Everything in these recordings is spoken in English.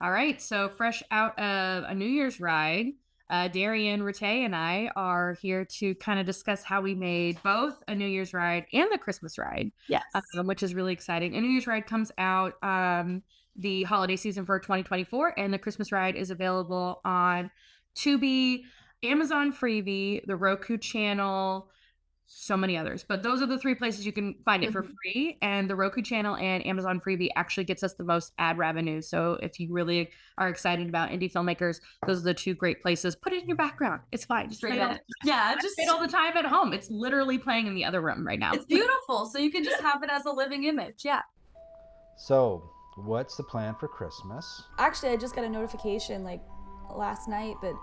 All right, so fresh out of a New Year's ride, Daryen Ratte and I are here to kind of discuss how we made both a New Year's ride and the Christmas ride, Yes. which is really exciting. A New Year's ride comes out the holiday season for 2024, and the Christmas ride is available on Tubi, Amazon Freevee, the Roku channel, so many others, but those are the three places you can find it for free. And the Roku channel and Amazon Freevee actually gets us the most ad revenue. So if you really are excited about indie filmmakers, those are the two great places. Put it in your background. It's fine. Just play it. Yeah, Just play it all the time at home. It's literally playing in the other room right now. It's beautiful. So you can just have it as a living image. Yeah. So, what's the plan for Christmas? Actually, I just got a notification like last night that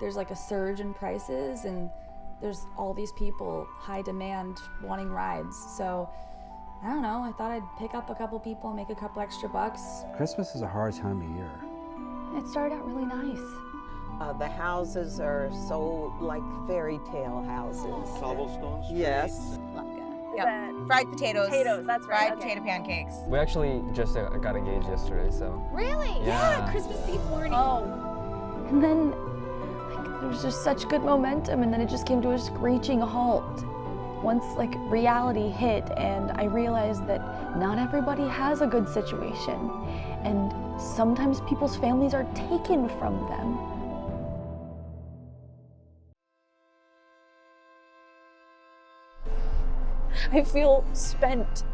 there's like a surge in prices and there's all these people, high demand, wanting rides. So, I don't know, I thought I'd pick up a couple people, make a couple extra bucks. Christmas is a hard time of year. It started out really nice. The houses are so like fairy tale houses. Cobblestones? Yes. Yep. Fried potatoes. Potatoes, that's right. Fried potato pancakes. We actually just got engaged yesterday, so. Really? Yeah. Christmas Eve morning. Oh. And then, there was just such good momentum, and then it just came to a screeching halt. Once reality hit, and I realized that not everybody has a good situation, and sometimes people's families are taken from them. I feel spent.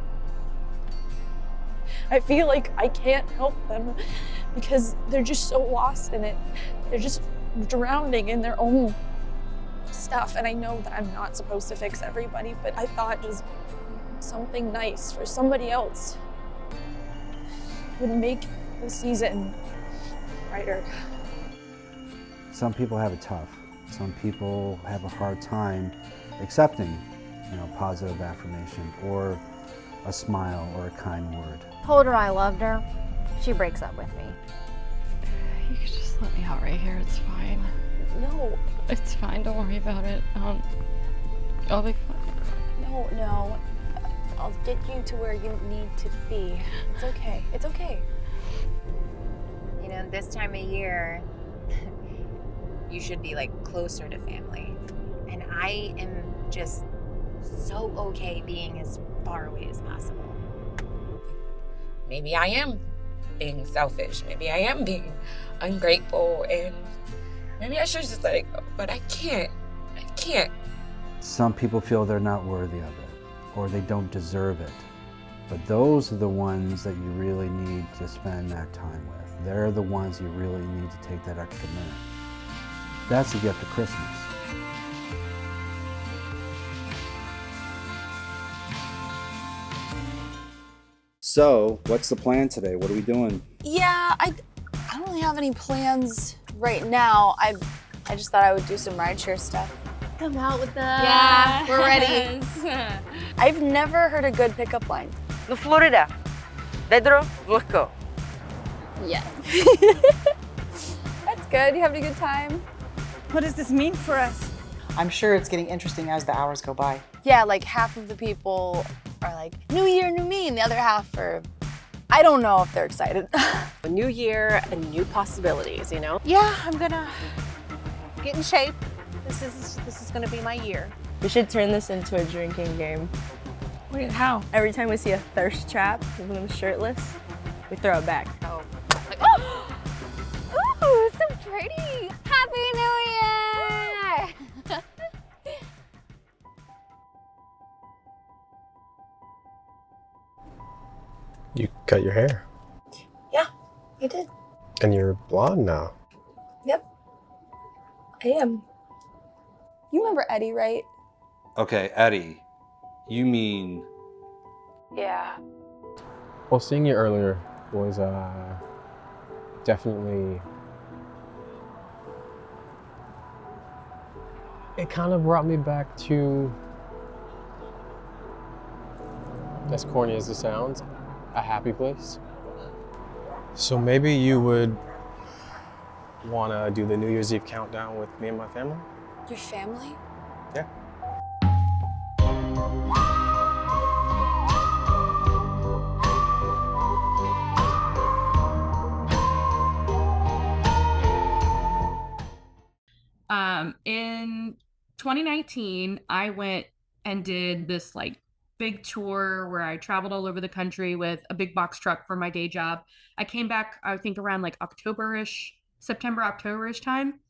I feel like I can't help them because they're just so lost in it. They're just drowning in their own stuff, and I know that I'm not supposed to fix everybody, but I thought just something nice for somebody else would make the season brighter. Some people have it tough. Some people have a hard time accepting, positive affirmation or a smile or a kind word. Told her I loved her. She breaks up with me. You could just let me out right here, it's fine. No. It's fine, don't worry about it. I'll be fine. No. I'll get you to where you need to be. It's okay. It's okay. You know, this time of year, you should be closer to family. And I am just so okay being as far away as possible. Maybe I am being selfish. Maybe I am being ungrateful, and maybe I should just let it go, but I can't. Some people feel they're not worthy of it, or they don't deserve it. But those are the ones that you really need to spend that time with. They're the ones you really need to take that extra minute. That's the gift of Christmas. So, what's the plan today? What are we doing? Yeah, I don't really have any plans right now. I just thought I would do some rideshare stuff. Come out with us. Yeah, we're ready. I've never heard a good pickup line. No Florida. Pedro, let's go. Yeah. That's good. You having a good time? What does this mean for us? I'm sure it's getting interesting as the hours go by. Yeah, half of the people are like, new year, new me, and the other half are, I don't know if they're excited. A new year and new possibilities, Yeah, I'm gonna get in shape. This is gonna be my year. We should turn this into a drinking game. Wait, how? Every time we see a thirst trap with them shirtless, we throw it back. Oh. Ooh, so pretty. Happy New Year! You cut your hair. Yeah, I did. And you're blonde now. Yep, I am. You remember Eddie, right? Okay, Eddie, you mean... Yeah. Well, seeing you earlier was definitely... It kind of brought me back to, as corny as it sounds, a happy place. So maybe you would want to do the New Year's Eve countdown with me and my family? Your family? Yeah. In 2019, I went and did this like big tour where I traveled all over the country with a big box truck for my day job. I came back, I think around like October-ish, September, October-ish time.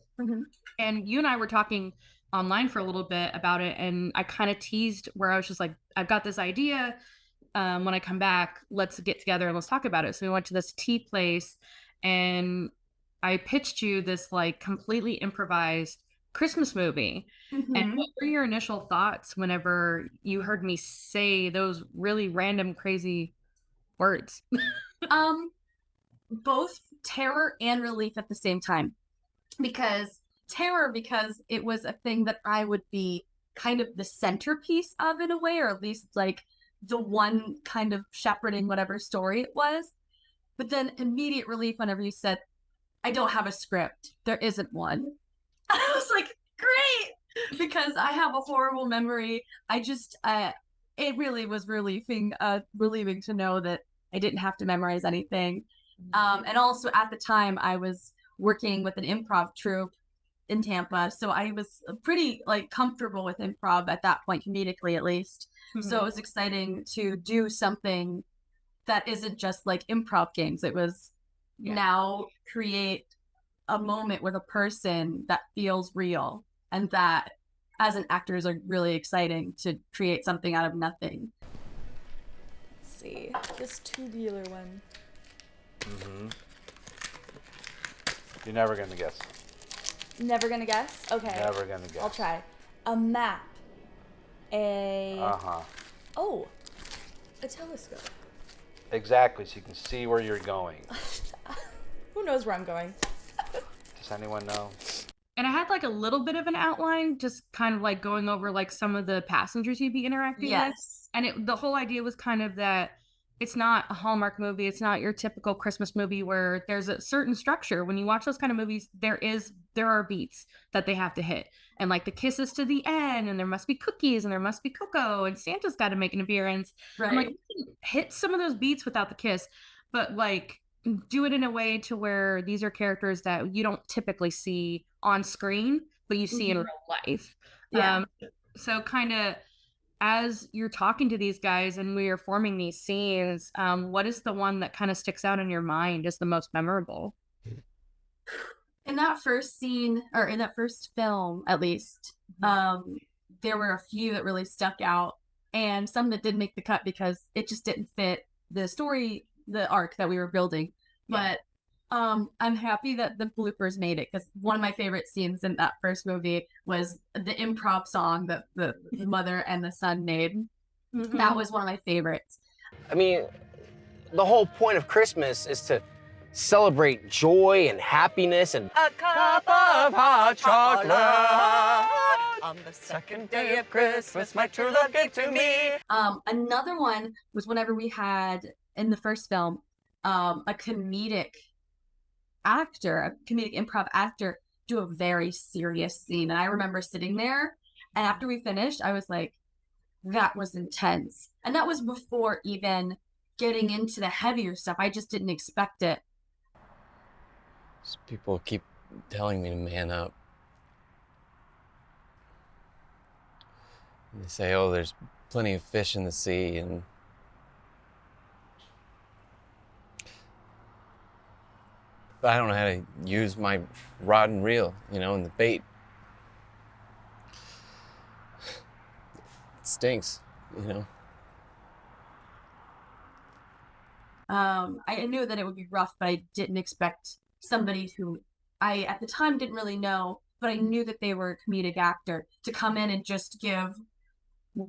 And you and I were talking online for a little bit about it. And I kind of teased where I was just like, I've got this idea. When I come back, let's get together and let's talk about it. So we went to this tea place and I pitched you this like completely improvised Christmas movie. And what were your initial thoughts whenever you heard me say those really random, crazy words? Both terror and relief at the same time. Because it was a thing that I would be kind of the centerpiece of in a way, or at least like the one kind of shepherding whatever story it was. But then immediate relief whenever you said, I don't have a script. There isn't one. I was like, great, because I have a horrible memory. It really was relieving to know that I didn't have to memorize anything. And also at the time I was working with an improv troupe in Tampa, so I was pretty like comfortable with improv at that point, comedically at least. So it was exciting to do something that isn't just like improv games. It was now create a moment with a person that feels real, and that as an actor is like really exciting to create something out of nothing. Let's see, this tubular one. You're never gonna guess. Never gonna guess? Okay. Never gonna guess. I'll try. A map. Oh, a telescope. Exactly, so you can see where you're going. Who knows where I'm going? Does anyone know? And I had like a little bit of an outline, just kind of like going over like some of the passengers you'd be interacting with. And the whole idea was kind of that it's not a Hallmark movie. It's not your typical Christmas movie where there's a certain structure. When you watch those kind of movies, there are beats that they have to hit. And like the kisses to the end, and there must be cookies, and there must be cocoa, and Santa's got to make an appearance. Right. I'm like, hit some of those beats without the kiss, but like do it in a way to where these are characters that you don't typically see on screen, but you see in real life. So kind of as you're talking to these guys and we are forming these scenes, what is the one that kind of sticks out in your mind as the most memorable? In that first scene, or in that first film at least, there were a few that really stuck out, and some that didn't make the cut because it just didn't fit the story, the arc that we were building. But I'm happy that the bloopers made it, because one of my favorite scenes in that first movie was the improv song that the mother and the son made. That was one of my favorites. I mean, the whole point of Christmas is to celebrate joy and happiness and a cup of hot chocolate on the second day of Christmas, my true love gave to me. Another one was whenever we had in the first film a comedic improv actor do a very serious scene, and I remember sitting there, and after we finished I was like, that was intense. And that was before even getting into the heavier stuff. I just didn't expect it. People keep telling me to man up. And they say, oh, there's plenty of fish in the sea, and but I don't know how to use my rod and reel, and the bait. It stinks, I knew that it would be rough, but I didn't expect somebody who I at the time didn't really know, but I knew that they were a comedic actor, to come in and just give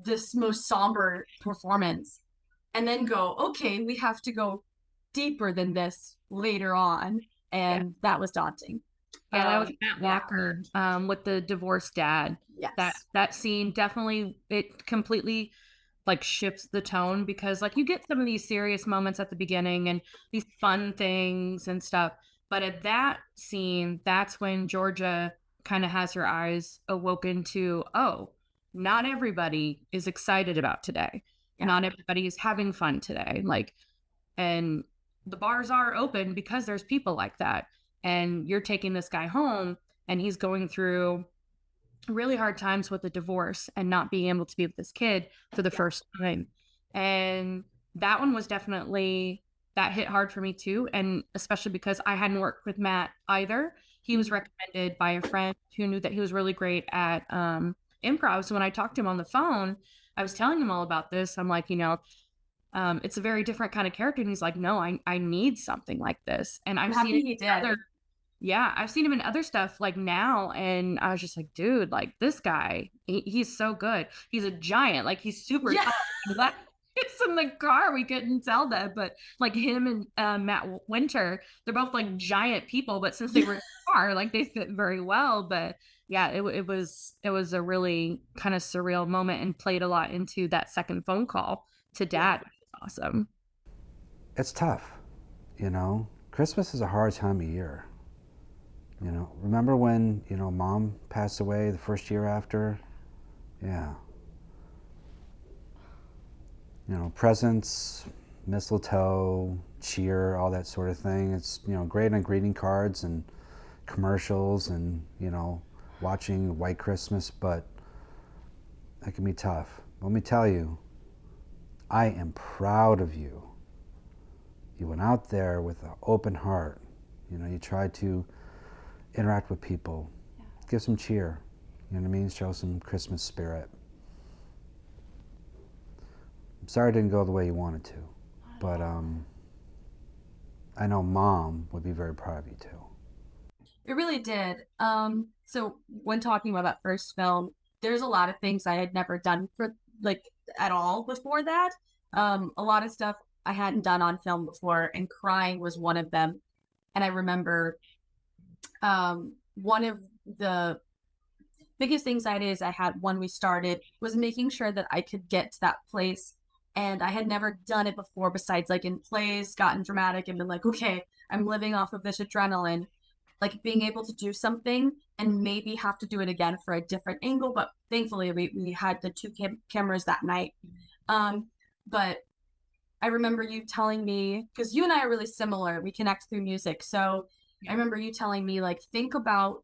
this most somber performance and then go, okay, we have to go deeper than this later on. And that was daunting. Yeah, that was Matt Walker with the divorced dad. Yes. That scene definitely, it completely like shifts the tone, because like you get some of these serious moments at the beginning and these fun things and stuff, but at that scene, that's when Georgia kind of has her eyes awoken to, oh, not everybody is excited about today. Not everybody is having fun today. Like, and the bars are open because there's people like that, and you're taking this guy home, and he's going through really hard times with a divorce and not being able to be with this kid for the first time. And that one was definitely, that hit hard for me too. And especially because I hadn't worked with Matt either. He was recommended by a friend who knew that he was really great at improv. So when I talked to him on the phone, I was telling him all about this. I'm like, it's a very different kind of character. And he's like, no, I need something like this. And I've seen it in other, yeah, I've seen him in other stuff like now. And I was just like, dude, like this guy, he's so good. He's a giant, like he's super tall. That it's in the car. We couldn't tell that, but like him and Matt Winter, they're both like giant people, but since they were in the car, like they fit very well. But yeah, it was a really kind of surreal moment and played a lot into that second phone call to Dad. Awesome. It's tough, Christmas is a hard time of year. Remember when, Mom passed away the first year after? Yeah. Presents, mistletoe, cheer, all that sort of thing. It's, great on greeting cards and commercials and, watching White Christmas, but that can be tough. Let me tell you, I am proud of you. You went out there with an open heart. You tried to interact with people, give some cheer, show some Christmas spirit. I'm sorry it didn't go the way you wanted to, but I know Mom would be very proud of you too. It really did. So when talking about that first film, there's a lot of things I had never done for at all before that. A lot of stuff I hadn't done on film before, and crying was one of them. And I remember one of the biggest anxieties I had when we started was making sure that I could get to that place. And I had never done it before besides like in plays, gotten dramatic and been like, okay, I'm living off of this adrenaline. Like being able to do something and maybe have to do it again for a different angle. But thankfully we had the two cameras that night. But I remember you telling me, because you and I are really similar, we connect through music. So I remember you telling me, like, think about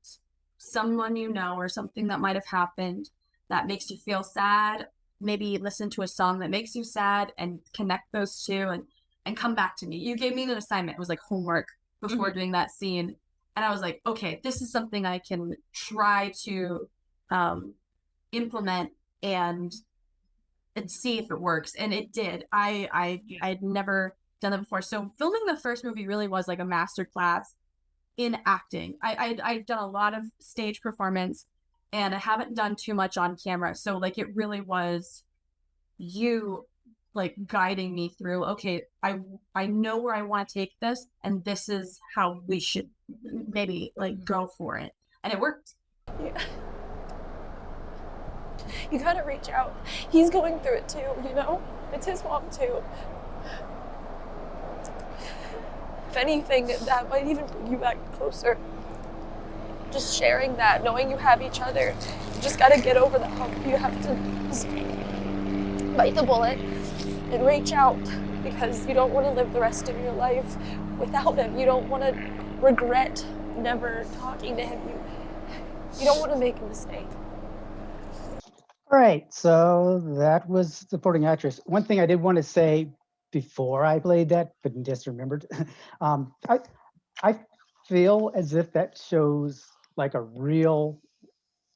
someone or something that might have happened that makes you feel sad. Maybe listen to a song that makes you sad and connect those two and come back to me. You gave me an assignment. It was like homework before doing that scene. And I was like, okay, this is something I can try to implement and see if it works. And it did. I'd never done that before. So filming the first movie really was like a master class in acting. I've done a lot of stage performance and I haven't done too much on camera. So like it really was you like guiding me through, okay, I know where I want to take this and this is how we should maybe like go for it. And it worked. Yeah. You gotta reach out. He's going through it too, It's his mom too. If anything, that might even bring you back closer. Just sharing that, knowing you have each other. You just gotta get over the hump. You have to just bite the bullet and reach out because you don't want to live the rest of your life without him. You don't want to regret never talking to him. You don't want to make a mistake. All right, so that was supporting actress. One thing I did want to say before I played that, but just remembered, I feel as if that shows like the real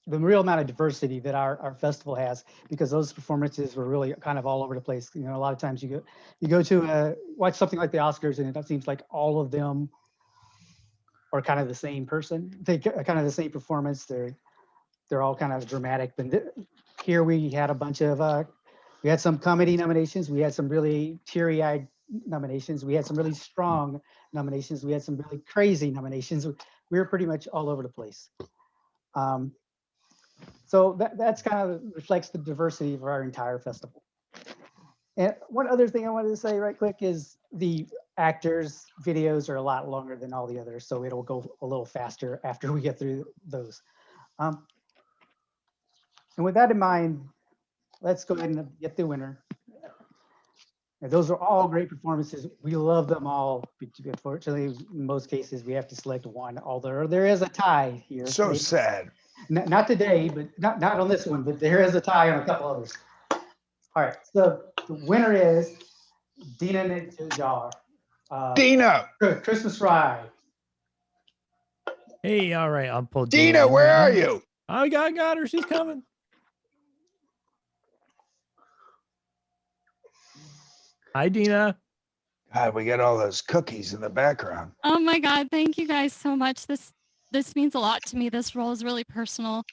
amount of diversity that our festival has, because those performances were really kind of all over the place. A lot of times you go to watch something like the Oscars and it seems like all of them are kind of the same person. They kind of the same performance. They're all kind of dramatic. But here we had a bunch of, we had some comedy nominations. We had some really teary-eyed nominations. We had some really strong nominations. We had some really crazy nominations. We were pretty much all over the place. So that's kind of reflects the diversity of our entire festival. And one other thing I wanted to say right quick is the actors' videos are a lot longer than all the others, so it'll go a little faster after we get through those. And with that in mind, let's go ahead and get the winner. And those are all great performances. We love them all. Unfortunately, in most cases, we have to select one, although there is a tie here. So sad. Not today, but not on this one, but there is a tie on a couple others. All right, so the winner is Dina Najjar. Dina! Christmas Ride. Hey, all right, I'll pull Dina, where are you? I got her. She's coming. Hi, Dina. God, we got all those cookies in the background. Oh my God, thank you guys so much. This means a lot to me. This role is really personal.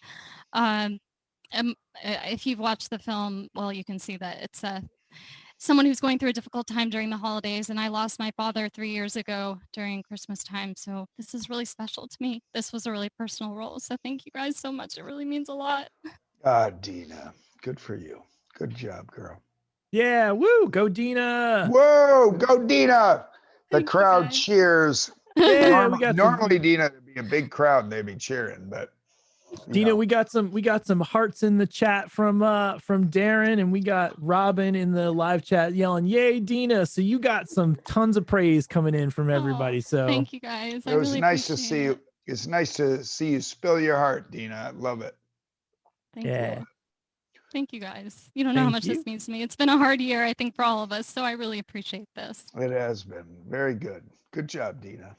If you've watched the film, well, you can see that it's someone who's going through a difficult time during the holidays, and I lost my father 3 years ago during Christmas time. So this is really special to me. This was a really personal role. So thank you guys so much. It really means a lot. Dina, good for you. Good job, girl. Yeah, woo, go Dina. Whoa, go Dina. The crowd cheers. Yeah, normally Dina, there'd be a big crowd and they'd be cheering, but Dina, we got some hearts in the chat from Darren, and we got Robin in the live chat yelling, "Yay, Dina!" So you got some tons of praise coming in from everybody. So thank you guys. It was nice to see you. It's nice to see you spill your heart, Dina. I love it. Thank you. Thank you guys. You don't know how much this means to me. It's been a hard year, I think, for all of us. So I really appreciate this. It has been very good. Good job, Dina.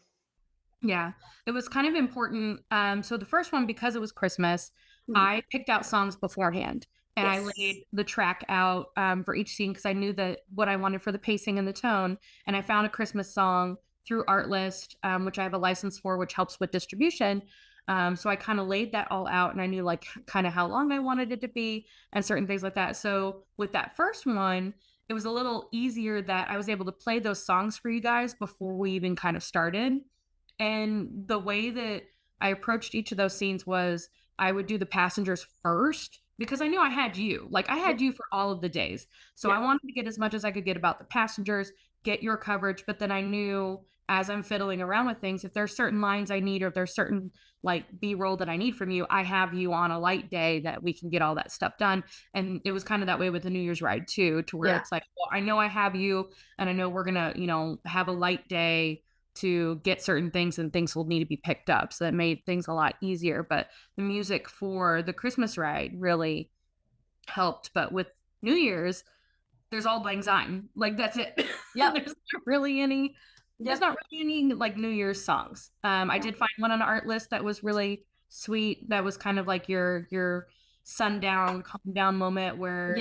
Yeah, it was kind of important. So the first one, because it was Christmas, I picked out songs beforehand, and I laid the track out for each scene because I knew that what I wanted for the pacing and the tone. And I found a Christmas song through Artlist, which I have a license for, which helps with distribution. So I kind of laid that all out, and I knew like kind of how long I wanted it to be and certain things like that. So with that first one, it was a little easier that I was able to play those songs for you guys before we even kind of started. And the way that I approached each of those scenes was I would do the passengers first because I knew I had you. Like I had you for all of the days. So I wanted to get as much as I could get about the passengers, get your coverage. But then I knew as I'm fiddling around with things, if there's certain lines I need or if there's certain like B-roll that I need from you, I have you on a light day that we can get all that stuff done. And it was kind of that way with the New Year's ride too, to where it's like, well, I know I have you and I know we're going to, have a light day to get certain things and things will need to be picked up. So that made things a lot easier. But the music for the Christmas ride really helped. But with New Year's, there's all Lang Syne. Like that's it. Yeah. There's not really any like New Year's songs. I did find one on Art List that was really sweet. That was kind of like your sundown, calm down moment where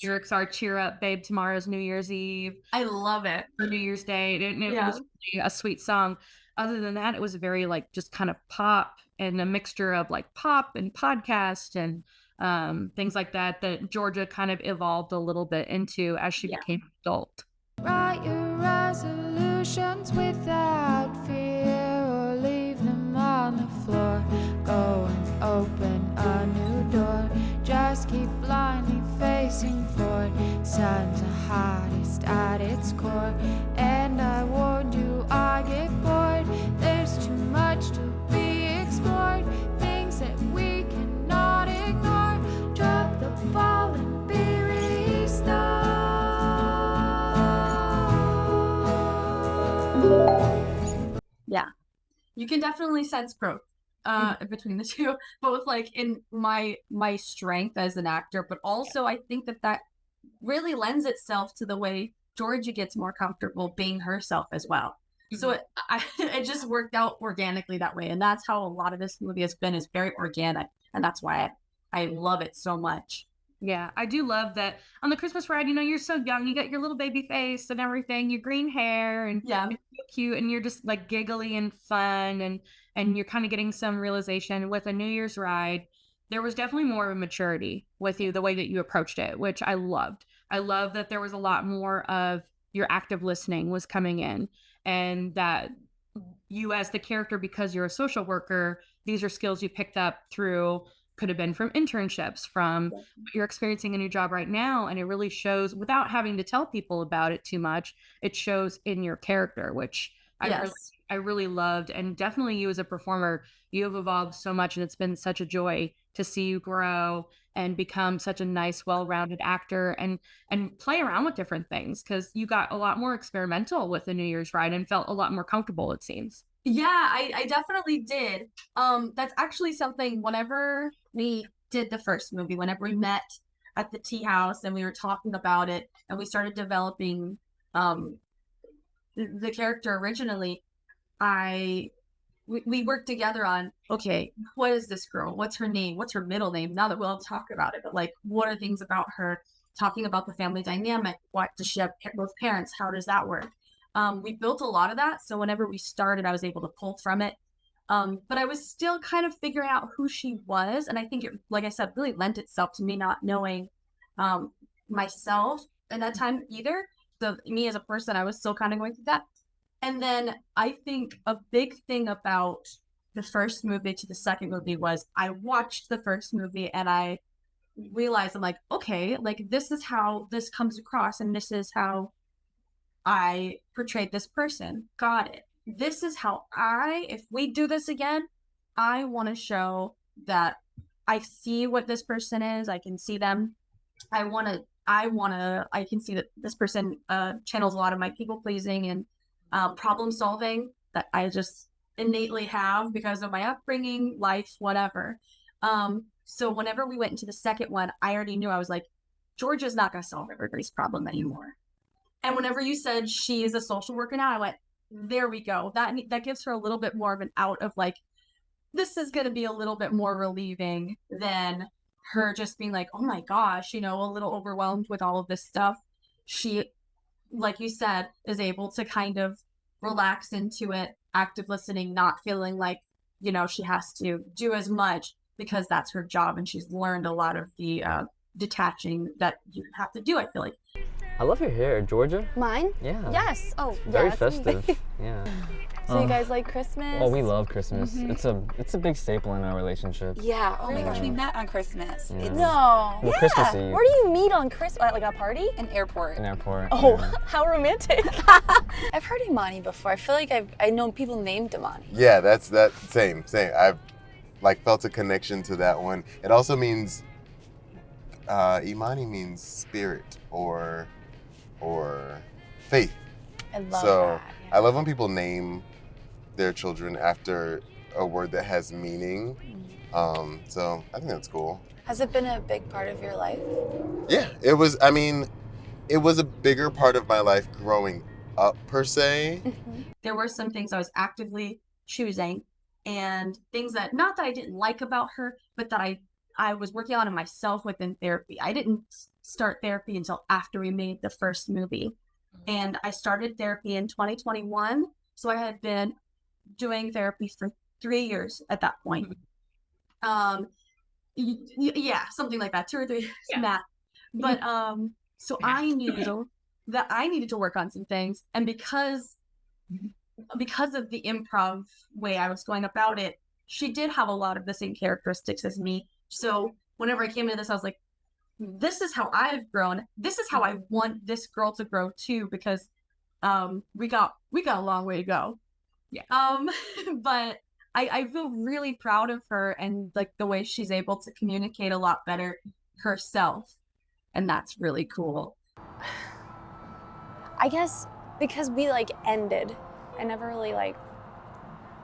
lyrics are cheer up, babe, tomorrow's New Year's Eve. I love it. For New Year's Day. It was really a sweet song. Other than that, it was very like just kind of pop and a mixture of like pop and podcast and things like that Georgia kind of evolved a little bit into as she became an adult. Write your resolutions without fear or leave them on the floor. Go and open a new door. Just keep blindly facing forward. Sun's the hottest at its core. And I warned you I get bored. There's too much to be explored. Things that we cannot ignore. Drop the ball and be restored. Yeah, you can definitely sense growth between the two, both like in my strength as an actor, but also I think that really lends itself to the way Georgia gets more comfortable being herself as well. So it just worked out organically that way, and that's how a lot of this movie has been, is very organic, and that's why I love it so much. Yeah, I do love that on the Christmas ride, you're so young, you got your little baby face and everything, your green hair and you're so cute and you're just like giggly and fun and you're kind of getting some realization. With a New Year's ride, there was definitely more of a maturity with you, the way that you approached it, which I loved. I love that there was a lot more of your active listening was coming in, and that you as the character, because you're a social worker, these are skills you picked up through, could have been from internships, from what you're experiencing in your job right now. And it really shows without having to tell people about it too much. It shows in your character, which I really loved, and definitely you as a performer, you have evolved so much, and it's been such a joy to see you grow and become such a nice, well-rounded actor and play around with different things, because you got a lot more experimental with the New Year's Ride and felt a lot more comfortable, it seems. Yeah, I definitely did. That's actually something whenever we did the first movie, whenever we met at the tea house and we were talking about it and we started developing the character originally, we worked together on, okay, what is this girl? What's her name? What's her middle name? Now that we'll talk about it, but like, what are things about her? Talking about the family dynamic. What does she have both parents? How does that work? We built a lot of that. So whenever we started, I was able to pull from it. But I was still kind of figuring out who she was. And I think it, like I said, really lent itself to me not knowing myself at that time either. So me as a person, I was still kind of going through that. And then I think a big thing about the first movie to the second movie was I watched the first movie and I realized, I'm like, okay, like this is how this comes across and this is how I portrayed this person. Got it. This is how if we do this again, I want to show that I see what this person is. I can see them. I can see that this person channels a lot of my people pleasing and problem solving that I just innately have because of my upbringing, life, whatever. So whenever we went into the second one, I already knew, I was like, Georgia's not going to solve everybody's problem anymore. And whenever you said she is a social worker now, I went, there we go. That gives her a little bit more of an out of like, this is going to be a little bit more relieving than her just being like, oh my gosh, a little overwhelmed with all of this stuff. She, like you said, is able to kind of relax into it, active listening, not feeling like, she has to do as much because that's her job. And she's learned a lot of the detaching that you have to do, I feel like. I love your hair, Georgia. Mine? Yeah. Yes. Oh, very yeah, festive. Yeah. So you guys like Christmas? Well, we love Christmas. It's a big staple in our relationship. Yeah. Oh my gosh, we met on Christmas. Yeah. No. Well, Christmas Eve. Where do you meet on Christmas? Like a party? An airport. An airport. Oh, yeah. How romantic. I've heard Imani before. I feel like I've known people named Imani. Yeah, that's that same. I've felt a connection to that one. It also means Imani means spirit or faith. I love so that. Yeah. I love when people name their children after a word that has meaning. So I think that's cool. Has it been a big part of your life? Yeah, it was. I mean, it was a bigger part of my life growing up per se. There were some things I was actively choosing and things that, not that I didn't like about her, but that I was working on in myself within therapy. I didn't start therapy until after we made the first movie. And I started therapy in 2021. So I had been doing therapy for 3 years at that point. Yeah, something like that, 2 or 3 math. But so I knew that I needed to work on some things. And because of the improv way I was going about it, she did have a lot of the same characteristics as me. So whenever I came into this, I was like, this is how I've grown. This is how I want this girl to grow too, because we got a long way to go. Yeah. But I feel really proud of her and like the way she's able to communicate a lot better herself. And that's really cool. I guess because we ended, I never really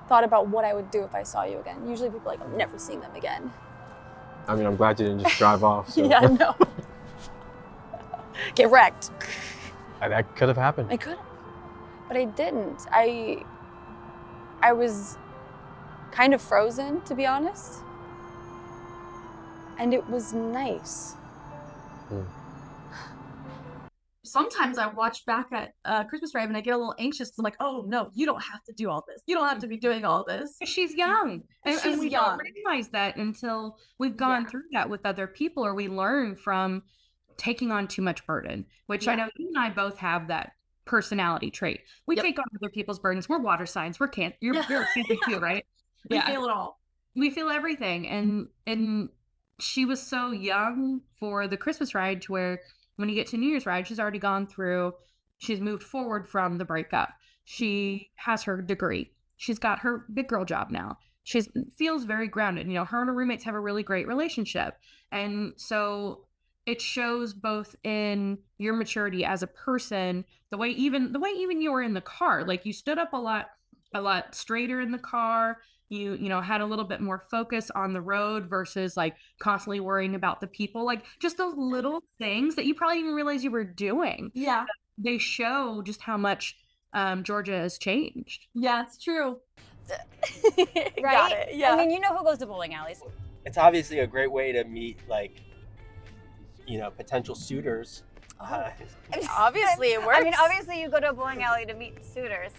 thought about what I would do if I saw you again. Usually people I'm never seeing them again. I mean, I'm glad you didn't just drive off. So. Yeah, no. Get wrecked. That could have happened. It could have, but I didn't. I was kind of frozen, to be honest. And it was nice. Sometimes I watch back at Christmas Ride and I get a little anxious. I'm like, oh no, you don't have to do all this. You don't have to be doing all this. She's young. And we young. don't realize that until we've gone through that with other people, or we learn from taking on too much burden, which I know you and I both have that personality trait. We take on other people's burdens. We're water signs. You're something too, right? We feel it all. We feel everything. And she was so young for the Christmas Ride to where when you get to New Year's Ride, she's already gone through, she's moved forward from the breakup. She has her degree. She's got her big girl job now. She feels very grounded. You know, her and her roommates have a really great relationship. And so it shows both in your maturity as a person, the way even you were in the car. Like, you stood up a lot straighter in the car. You know, had a little bit more focus on the road versus like constantly worrying about the people. Like, just those little things that you probably didn't realize you were doing. Yeah. They show just how much Georgia has changed. Yeah, it's true. Right? Got it, yeah. I mean, you know who goes to bowling alleys. It's obviously a great way to meet, like, you know, potential suitors. Obviously, it works. I mean, obviously, you go to a bowling alley to meet suitors.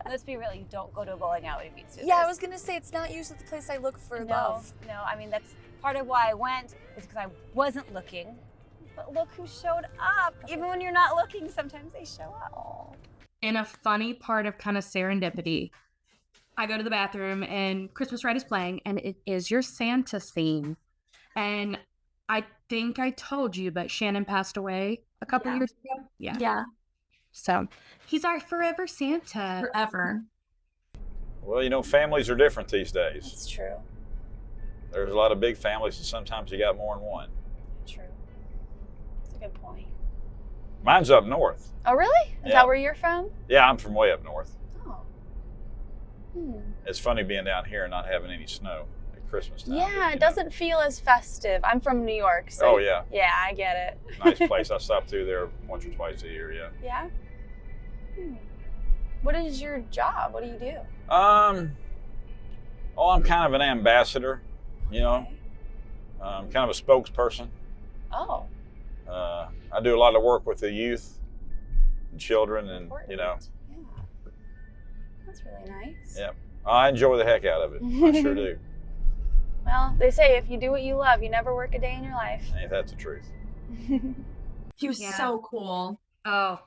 Let's be real, you don't go to a bowling alley to meet suitors. Yeah, I was gonna say it's not usually the place I look for love. No, I mean, that's part of why I went, is because I wasn't looking. But look who showed up. Even when you're not looking, sometimes they show up. In a funny part of kind of serendipity, I go to the bathroom and Christmas Ride is playing, and it is your Santa scene. And I think I told you, but Shannon passed away a couple years ago. Yeah. So he's our forever Santa. Forever. Well, you know, families are different these days. It's true. There's a lot of big families, and sometimes you got more than one. True. That's a good point. Mine's up north. Oh, really? Is that where you're from? Yeah, I'm from way up north. Oh. It's funny being down here and not having any snow at Christmas time. Yeah, it doesn't feel as festive. I'm from New York, so Oh, yeah. Yeah, I get it. Nice place. I stop through there once or twice a year, yeah. Yeah? What is your job? What do you do? I'm kind of an ambassador, you know. I'm kind of a spokesperson. Oh. I do a lot of work with the youth and children, and you know. That's really nice. Yeah, I enjoy the heck out of it. I sure do. Well, they say if you do what you love, you never work a day in your life. Ain't that the truth? He was so cool. Oh,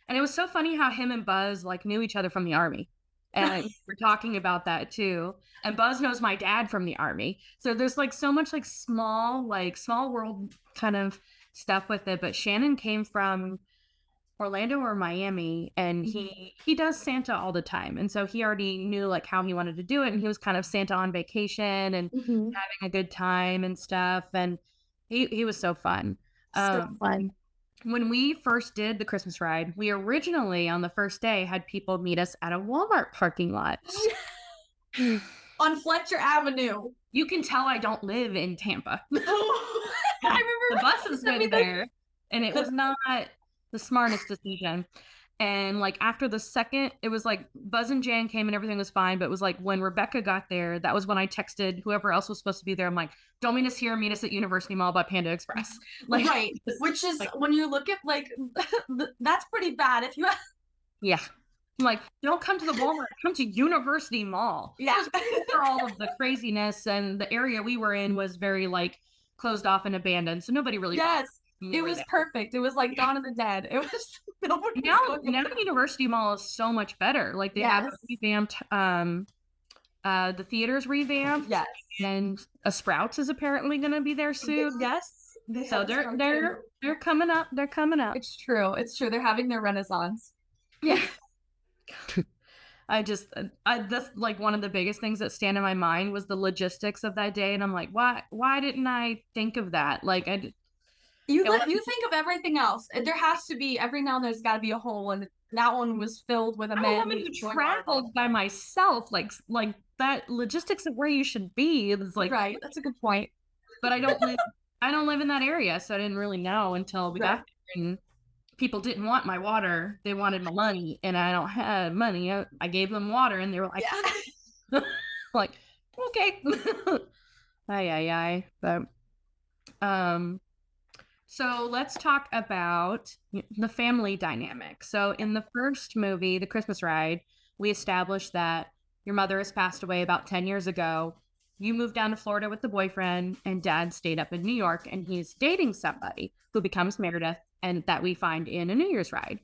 and it was so funny how him and Buzz like knew each other from the Army. And we're talking about that too. And Buzz knows my dad from the Army. So there's like so much like small world kind of stuff with it. But Shannon came from Orlando or Miami, and he does Santa all the time. And so he already knew like how he wanted to do it. And he was kind of Santa on vacation and having a good time and stuff. And he was so fun. So fun. When we first did the Christmas ride, we originally on the first day had people meet us at a Walmart parking lot. On Fletcher Avenue. You can tell I don't live in Tampa. I remember the buses went there, and it was not the smartest decision. And like after the second, it was like Buzz and Jan came and everything was fine. But it was like when Rebecca got there, that was when I texted whoever else was supposed to be there. I'm like, don't meet us here, meet us at University Mall by Panda Express. Like, right. Which is like, when you look at like, that's pretty bad. If you yeah. I'm like, don't come to the Walmart, come to University Mall. Yeah. For all of the craziness, and the area we were in was very like closed off and abandoned. So nobody really it was perfect. It was like Dawn of the Dead. It was now University Mall is so much better. Like they have revamped the theater's revamped. Yes. And a Sprouts is apparently gonna be there soon. Yes. So they're coming up. They're coming up. It's true. It's true. They're having their renaissance. Yeah. that's like one of the biggest things that stand in my mind was the logistics of that day. And I'm like, why didn't I think of that? Like you think of everything else. There has to be every now and there's got to be a hole, and that one was filled with a man. I haven't traveled by myself. Like that logistics of where you should be is like right. That's a good point. But I don't live in that area, so I didn't really know until we got there. And people didn't want my water; they wanted my money, and I don't have money. I gave them water, and they were like, like okay, But so let's talk about the family dynamic. So in the first movie, The Christmas Ride, we established that your mother has passed away about 10 years ago. You moved down to Florida with the boyfriend, and dad stayed up in New York, and he's dating somebody who becomes Meredith, and that we find in A New Year's Ride.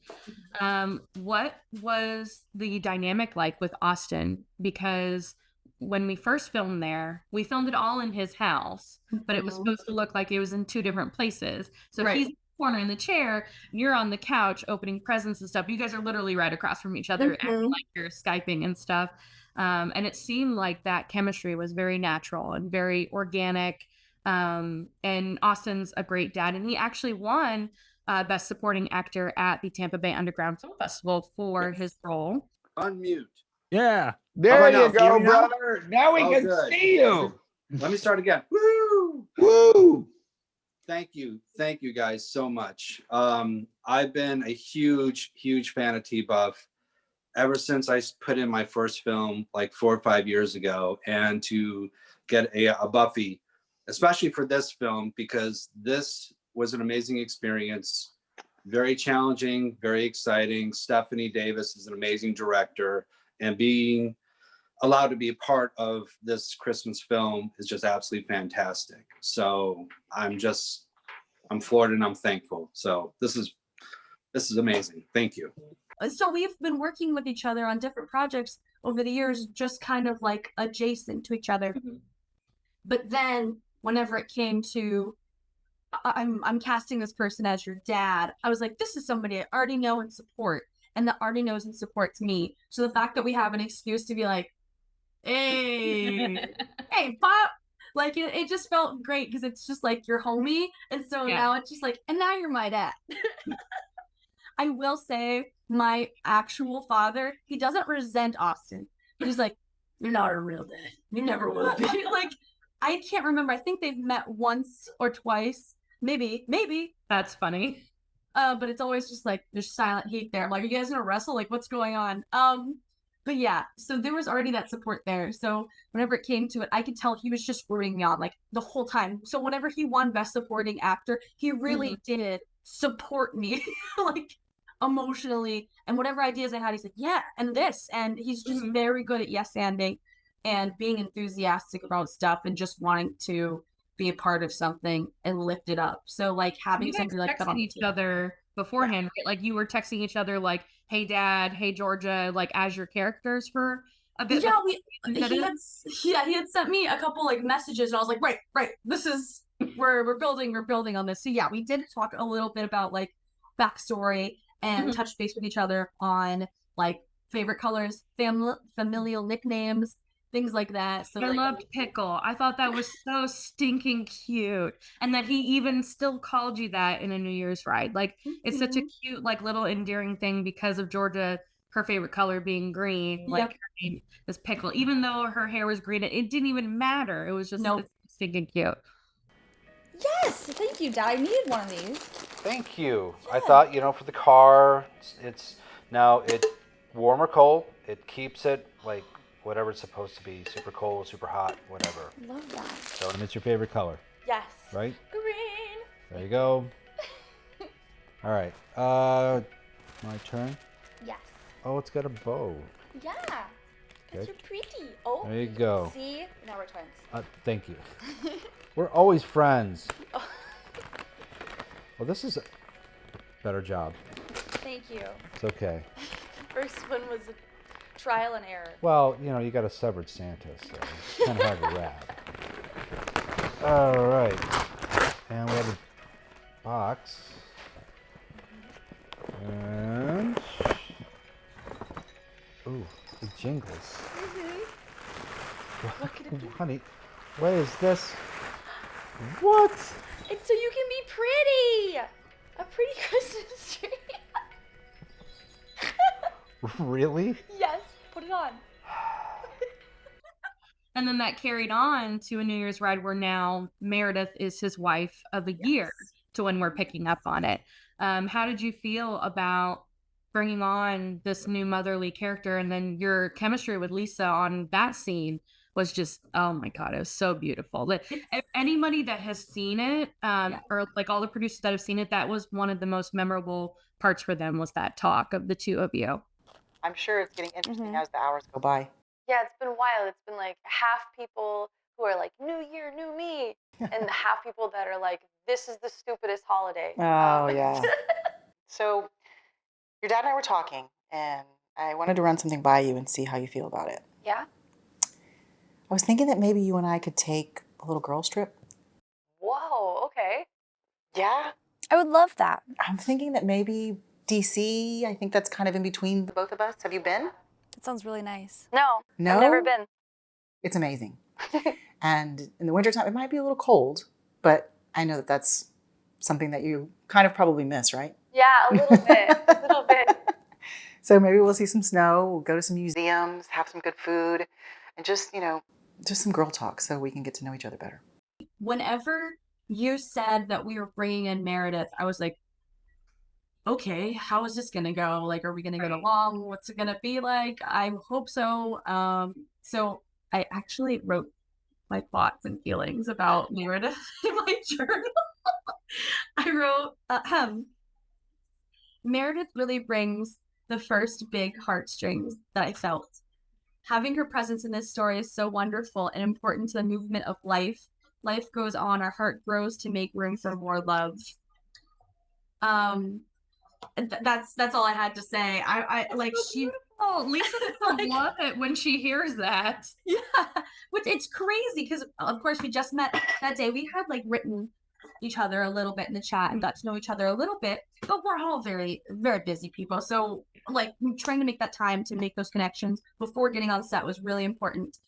What was the dynamic like with Austin? Because when we first filmed there, we filmed it all in his house, but it was supposed to look like it was in two different places. So he's corner in the chair, and you're on the couch opening presents and stuff. You guys are literally right across from each other, acting like you're Skyping and stuff. And it seemed like that chemistry was very natural and very organic. And Austin's a great dad, and he actually won Best Supporting Actor at the Tampa Bay Underground Film Festival for his role. Unmute. Yeah. There now? you Can you hear go, me now? brother. Now we Oh, can good. see you. Let me start again. Woo! Woo! Thank you guys so much. I've been a huge fan of T-Buff ever since I put in my first film like 4 or 5 years ago, and to get a Buffy, especially for this film, because this was an amazing experience, very challenging, very exciting. Stefanie Davis is an amazing director, and being allowed to be a part of this Christmas film is just absolutely fantastic. So I'm floored and I'm thankful. So this is amazing. Thank you. So we've been working with each other on different projects over the years, just kind of like adjacent to each other. But then whenever it came to, I'm casting this person as your dad, I was like, this is somebody I already know and support, and that already knows and supports me. So the fact that we have an excuse to be like, hey, hey, Pop, like it just felt great, because it's just like your homie. And so now it's just like, and now you're my dad. I will say, my actual father, he doesn't resent Austin. He's like, you're not a real dad. You never will be. Like, I can't remember. I think they've met once or twice. Maybe. That's funny. But it's always just like, there's silent heat there. I'm like, are you guys gonna wrestle? Like, what's going on? But yeah, so there was already that support there. So whenever it came to it, I could tell he was just rooting me on like the whole time. So whenever he won Best Supporting Actor, he really did support me, like emotionally, and whatever ideas I had, he's like, yeah, and this, and he's just very good at yes-anding and being enthusiastic about stuff and just wanting to be a part of something and lift it up. So like having something like that on each other beforehand, right? Like you were texting each other like, hey dad, hey Georgia, like as your characters for a bit. Yeah, he had sent me a couple like messages, and I was like, right, this is we're building on this. So yeah, we did talk a little bit about like backstory and touch base with each other on like favorite colors, familial nicknames, things like that. So I loved Pickle. I thought that was so stinking cute. And that he even still called you that in a New Year's ride. Like it's such a cute, like little endearing thing because of Georgia, her favorite color being green. Like her name is Pickle. Even though her hair was green, it didn't even matter. It was just stinking cute. Yes, thank you, Dad. I needed one of these. Thank you. I thought, for the car, it's now warm or cold. It keeps it like whatever it's supposed to be, super cold, super hot, whatever. Love that. So, and it's your favorite color. Yes. Right? Green. There you go. All right. My turn? Yes. Oh, it's got a bow. Yeah. Because you're pretty. Oh. There you go. See? Now we're twins. Thank you. We're always friends. Oh. Well, this is a better job. Thank you. It's okay. First one was a trial and error. Well, you got a severed Santa, so it's kind of hard to wrap. All right. And we have a box. And... ooh, it jingles. What could it be? Honey, what is this? What? It's so you can be pretty. A pretty Christmas tree. Really? Yes, put it on. And then that carried on to a New Year's ride where now Meredith is his wife of the year to when we're picking up on it. How did you feel about bringing on this new motherly character, and then your chemistry with Lisa on that scene was just, oh my God, it was so beautiful. If anybody that has seen it, or like all the producers that have seen it, that was one of the most memorable parts for them, was that talk of the two of you. I'm sure it's getting interesting as the hours go by. Yeah, it's been wild. It's been like half people who are like, new year, new me, and half people that are like, this is the stupidest holiday. Oh, yeah. So your dad and I were talking, and I wanted to run something by you and see how you feel about it. Yeah? I was thinking that maybe you and I could take a little girls trip. Whoa, okay. Yeah? I would love that. I'm thinking that maybe DC. I think that's kind of in between the both of us. Have you been? That sounds really nice. No, No? I've never been. It's amazing. And in the wintertime, it might be a little cold, but I know that that's something that you kind of probably miss, right? Yeah, a little bit. A little bit. So maybe we'll see some snow, we'll go to some museums, have some good food, and just, just some girl talk so we can get to know each other better. Whenever you said that we were bringing in Meredith, I was like, okay, how is this going to go? Like, are we going to get along? What's it going to be like? I hope so. So I actually wrote my thoughts and feelings about Meredith in my journal. I wrote, Meredith really brings the first big heartstrings that I felt. Having her presence in this story is so wonderful and important to the movement of life. Life goes on, our heart grows to make room for more love. That's all I had to say. I like she. Oh, Lisa will love it when she hears that. Yeah, which it's crazy because of course we just met that day. We had like written each other a little bit in the chat and got to know each other a little bit, but we're all very, very busy people. So like trying to make that time to make those connections before getting on set was really important.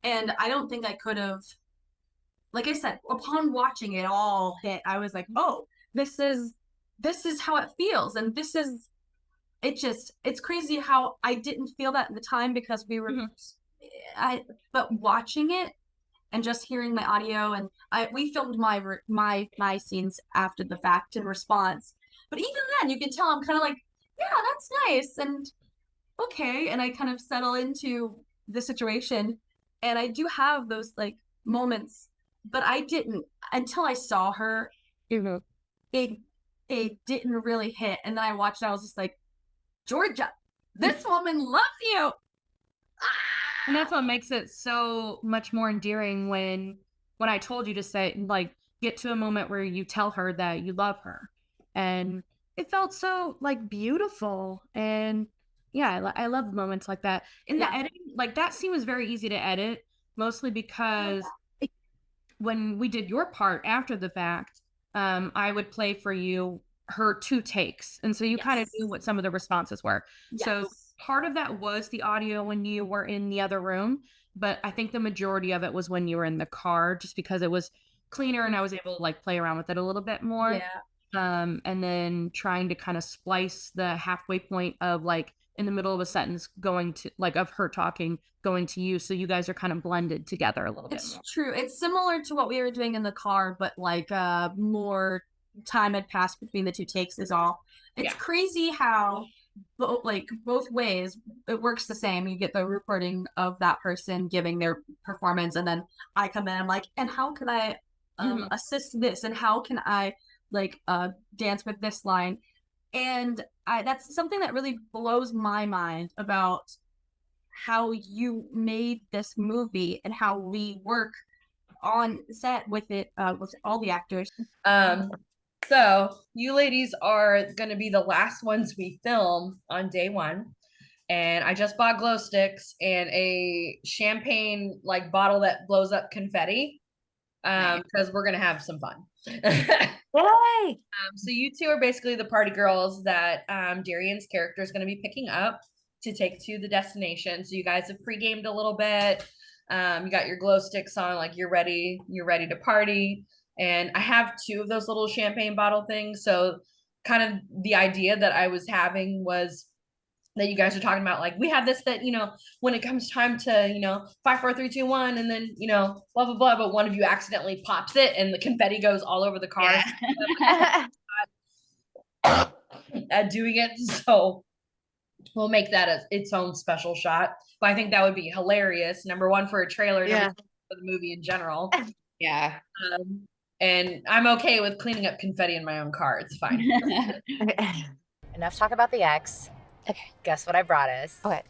And I don't think I could have, like I said, upon watching it all hit, I was like, oh, this is how it feels. And it's crazy how I didn't feel that at the time because we were, but watching it and just hearing my audio and we filmed my scenes after the fact in response. But even then you can tell I'm kind of like, yeah, that's nice. And okay. And I kind of settle into the situation and I do have those like moments, but I didn't until I saw her, it didn't really hit. And then I watched it, I was just like, Georgia, this woman loves you. And that's what makes it so much more endearing when I told you to say, like, get to a moment where you tell her that you love her. And it felt so, like, beautiful. And, yeah, I love moments like that. In the editing, like, that scene was very easy to edit, mostly because when we did your part after the fact, I would play for you her 2 takes. And so you kind of knew what some of the responses were. So part of that was the audio when you were in the other room, but I think the majority of it was when you were in the car, just because it was cleaner and I was able to like play around with it a little bit more. Yeah. And then trying to kind of splice the halfway point of like in the middle of a sentence going to like of her talking, going to you. So you guys are kind of blended together a little bit. It's true. It's similar to what we were doing in the car, but like more time had passed between the 2 takes is all. It's crazy how both ways it works the same. You get the recording of that person giving their performance and then I come in, I'm like, and how can I assist this and how can I like dance with this line? And that's something that really blows my mind about how you made this movie and how we work on set with it with all the actors. So you ladies are going to be the last ones we film on day 1. And I just bought glow sticks and a champagne like bottle that blows up confetti because we're going to have some fun. Yay! So you 2 are basically the party girls that Daryen's character is going to be picking up to take to the destination. So you guys have pre-gamed a little bit. You got your glow sticks on, like you're ready to party. And I have 2 of those little champagne bottle things. So kind of the idea that I was having was that you guys are talking about, like, we have this, that, when it comes time to, 5, 4, 3, 2, 1, and then, blah, blah, blah, but one of you accidentally pops it and the confetti goes all over the car. At doing it. So we'll make that its own special shot. But I think that would be hilarious. Number 1 for a trailer, number 2 for the movie in general. Yeah. And I'm okay with cleaning up confetti in my own car. It's fine. Enough talk about the ex. Okay. Guess what I brought us? Okay.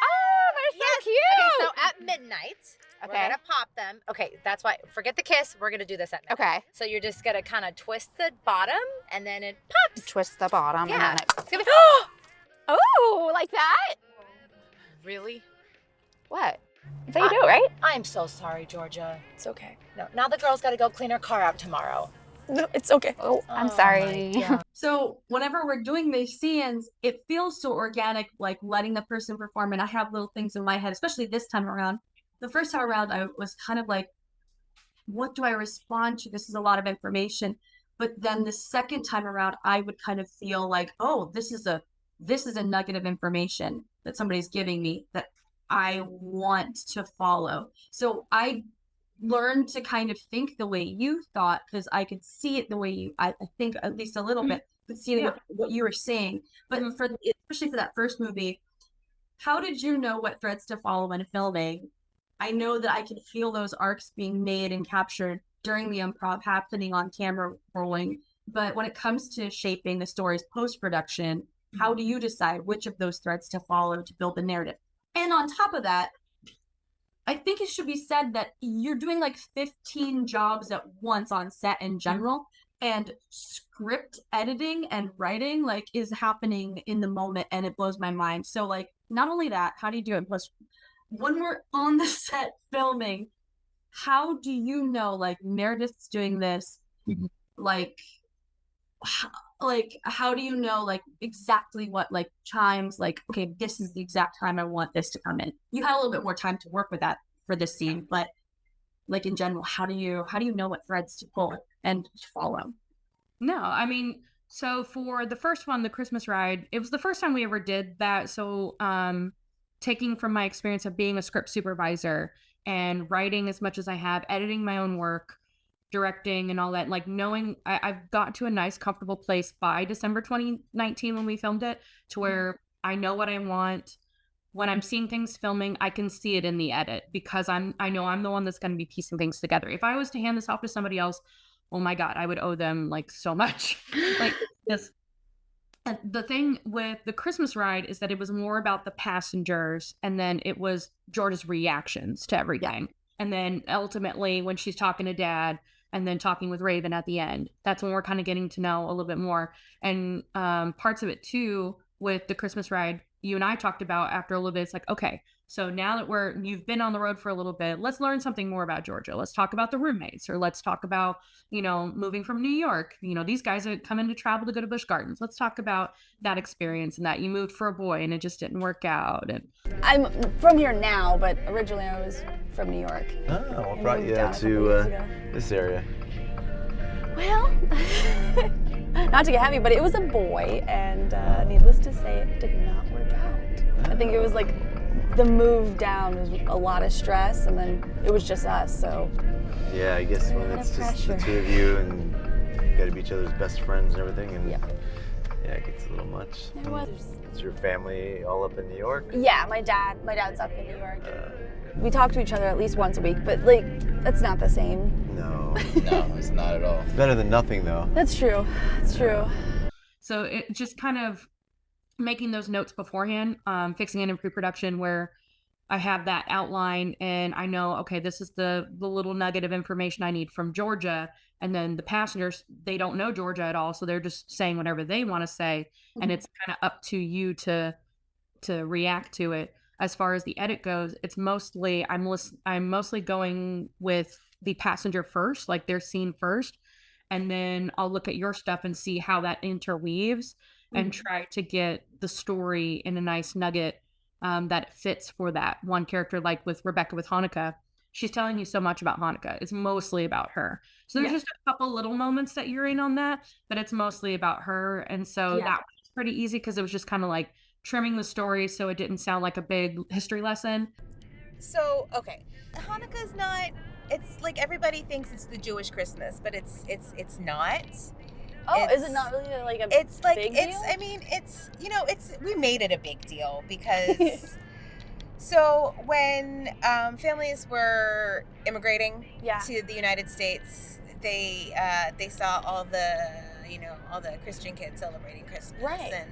Oh, they're so cute. Okay, so at midnight, we're Okay. gonna pop them. Okay, that's why. Forget the kiss. We're gonna do this at midnight. Okay. So you're just gonna kind of twist the bottom, and then it pops. Twist the bottom. Yeah. And then It's gonna be. oh, like that? Really? What? That's how you do it, right? I'm so sorry, Georgia. It's okay. No, now the girl's got to go clean her car out tomorrow. No, it's okay. Oh, I'm sorry. So whenever we're doing these scenes, it feels so organic, like letting the person perform. And I have little things in my head, especially this time around. The first time around, I was kind of like, what do I respond to? This is a lot of information. But then the second time around, I would kind of feel like, oh, this is a nugget of information that somebody's giving me that I want to follow. So I learned to kind of think the way you thought, because I could see it the way you, I think at least a little bit, could see what you were saying. But especially for that first movie, how did you know what threads to follow when filming? I know that I can feel those arcs being made and captured during the improv happening on camera rolling. But when it comes to shaping the story's post-production, how do you decide which of those threads to follow to build the narrative? And on top of that, I think it should be said that you're doing like 15 jobs at once on set in general, and script editing and writing like is happening in the moment, and it blows my mind. So like, not only that, how do you do it? Plus, when we're on the set filming, how do you know, like, Meredith's doing this, like how do you know like exactly what like chimes, like, okay, this is the exact time I want this to come in? You had a little bit more time to work with that for this scene, but like in general, how do you know what threads to pull and to follow? No, I mean, so for the first one, the Christmas ride, it was the first time we ever did that. So taking from my experience of being a script supervisor and writing as much as I have, editing my own work, directing and all that, like knowing I've got to a nice comfortable place by December 2019 when we filmed it, to where I know what I want. When I'm seeing things filming, I can see it in the edit, because I know I'm the one that's going to be piecing things together. If I was to hand this off to somebody else, oh my God, I would owe them like so much. Like this. And the thing with the Christmas ride is that it was more about the passengers, and then it was George's reactions to everything. And then ultimately when she's talking to Dad and then talking with Raven at the end, that's when we're kind of getting to know a little bit more. And parts of it too, with the Christmas ride, you and I talked about after a little bit, it's like, okay, so now that you've been on the road for a little bit, let's learn something more about Georgia. Let's talk about the roommates, or let's talk about, moving from New York. These guys are coming to travel to go to Busch Gardens. Let's talk about that experience, and that you moved for a boy and it just didn't work out. And I'm from here now, but originally I was from New York. Oh, what brought you to this area? Well, not to get heavy, but it was a boy, and needless to say, it did not work out. I think it was like the move down was a lot of stress, and then it was just us, so. Yeah, I guess when it's just the two of you and you gotta be each other's best friends and everything, and yeah, it gets a little much. It was. Is your family all up in New York? Yeah, my dad's up in New York. We talk to each other at least once a week, but like, that's not the same. No, it's not at all. It's better than nothing, though. That's true. It's true. So it just kind of making those notes beforehand, fixing it in pre-production, where I have that outline and I know, okay, this is the little nugget of information I need from Georgia. And then the passengers, they don't know Georgia at all, so they're just saying whatever they want to say, and it's kind of up to you to react to it. As far as the edit goes, it's mostly I'm mostly going with the passenger first, like their scene first, and then I'll look at your stuff and see how that interweaves and try to get the story in a nice nugget that fits for that one character. Like with Rebecca with Hanukkah, she's telling you so much about Hanukkah. It's mostly about her. So there's just a couple little moments that you're in on that, but it's mostly about her. And so that was pretty easy, because it was just kind of like trimming the story so it didn't sound like a big history lesson. So, okay, Hanukkah's not, it's like everybody thinks it's the Jewish Christmas, but it's not. Oh, is it not really like a it's like big it's deal? I mean, it's, we made it a big deal because so when families were immigrating to the United States, they saw all the Christian kids celebrating Christmas, and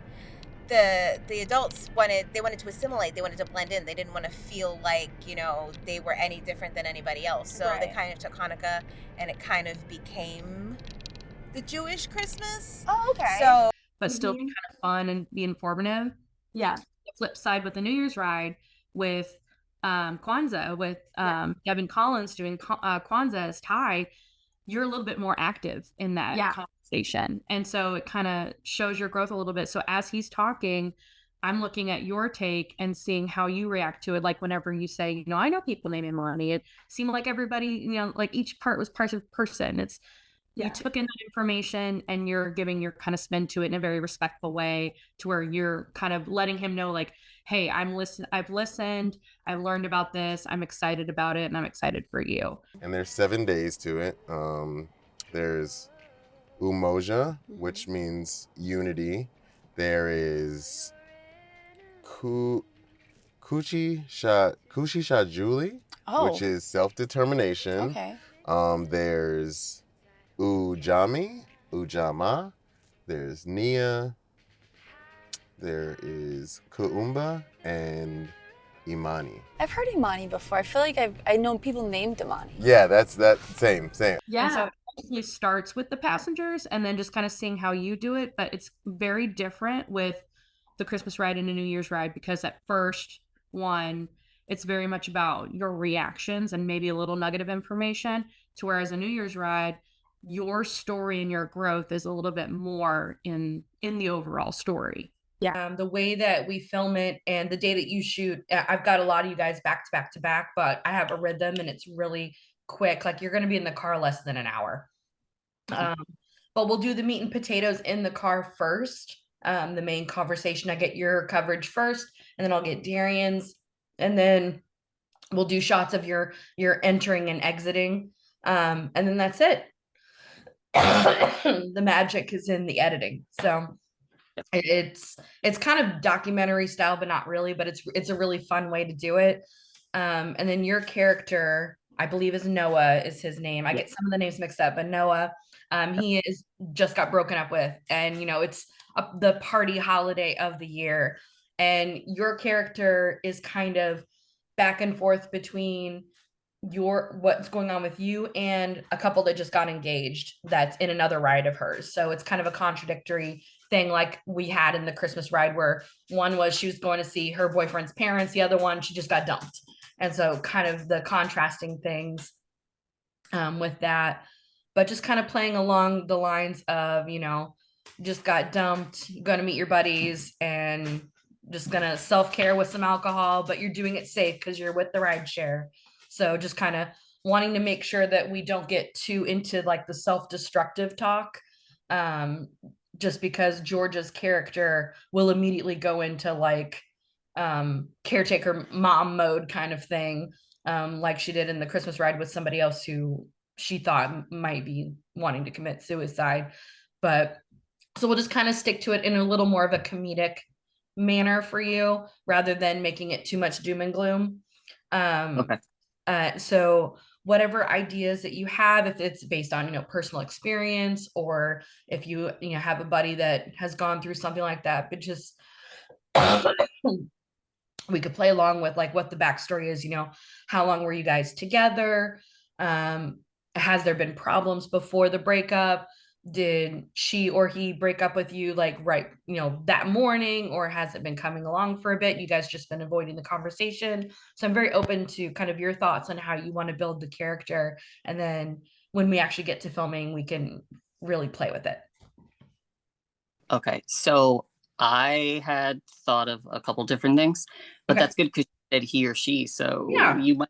the adults wanted to assimilate, they wanted to blend in, they didn't want to feel like they were any different than anybody else, so they kind of took Hanukkah and it kind of became the Jewish Christmas. Oh, okay. So, but still be kind of fun and be informative. Yeah. The flip side with the New Year's ride with Kwanzaa, with Devin Collins doing Kwanzaa as Thai, you're a little bit more active in that conversation. And so it kind of shows your growth a little bit. So as he's talking, I'm looking at your take and seeing how you react to it. Like whenever you say, you know, I know people named Imani, it seemed like everybody, you know, like each part was part of person. It's, you took in that information and you're giving your kind of spin to it in a very respectful way, to where you're kind of letting him know, like, hey, I've listened, I've learned about this, I'm excited about it, and I'm excited for you. And there's 7 days to it. There's Umoja, which means unity. There is Kuchi Shajuli, which is self-determination. Okay. There's Ujama, there's Nia, there is Kuumba, and Imani. I've heard Imani before. I feel like I know people named Imani. Yeah, that's that same. Yeah. And so it actually starts with the passengers and then just kind of seeing how you do it. But it's very different with the Christmas ride and a New Year's ride, because at first one, it's very much about your reactions and maybe a little nugget of information, to whereas a New Year's ride, your story and your growth is a little bit more in the overall story. Yeah. The way that we film it and the day that you shoot, I've got a lot of you guys back to back to back, but I have a rhythm and it's really quick. Like you're going to be in the car less than an hour. But we'll do the meat and potatoes in the car first. The main conversation, I get your coverage first, and then I'll get Daryen's, and then we'll do shots of your entering and exiting. And then that's it. The magic is in the editing. So it's kind of documentary style, but not really, but it's a really fun way to do it. And then your character, I believe is Noah is his name. I get some of the names mixed up, but Noah, he is just got broken up with, and you know, it's the party holiday of the year. And your character is kind of back and forth between what's going on with you and a couple that just got engaged that's in another ride of hers. So it's kind of a contradictory thing, like we had in the Christmas ride, where one was she was going to see her boyfriend's parents, the other one she just got dumped. And so kind of the contrasting things with that, but just kind of playing along the lines of, you know, just got dumped, gonna meet your buddies and just gonna self-care with some alcohol, but you're doing it safe because you're with the ride share. So just kind of wanting to make sure that we don't get too into like the self-destructive talk, just because Georgia's character will immediately go into like caretaker mom mode kind of thing, like she did in the Christmas ride with somebody else who she thought might be wanting to commit suicide. But so we'll just kind of stick to it in a little more of a comedic manner for you, rather than making it too much doom and gloom. So whatever ideas that you have, if it's based on, you know, personal experience, or if you know, have a buddy that has gone through something like that, but just we could play along with like what the backstory is, you know, how long were you guys together? Has there been problems before the breakup? Did she or he break up with you like right, you know, that morning, or has it been coming along for a bit? You guys just been avoiding the conversation. So I'm very open to kind of your thoughts on how you want to build the character. And then when we actually get to filming, we can really play with it. Okay, so I had thought of a couple different things, but that's good because you said he or she. So you might,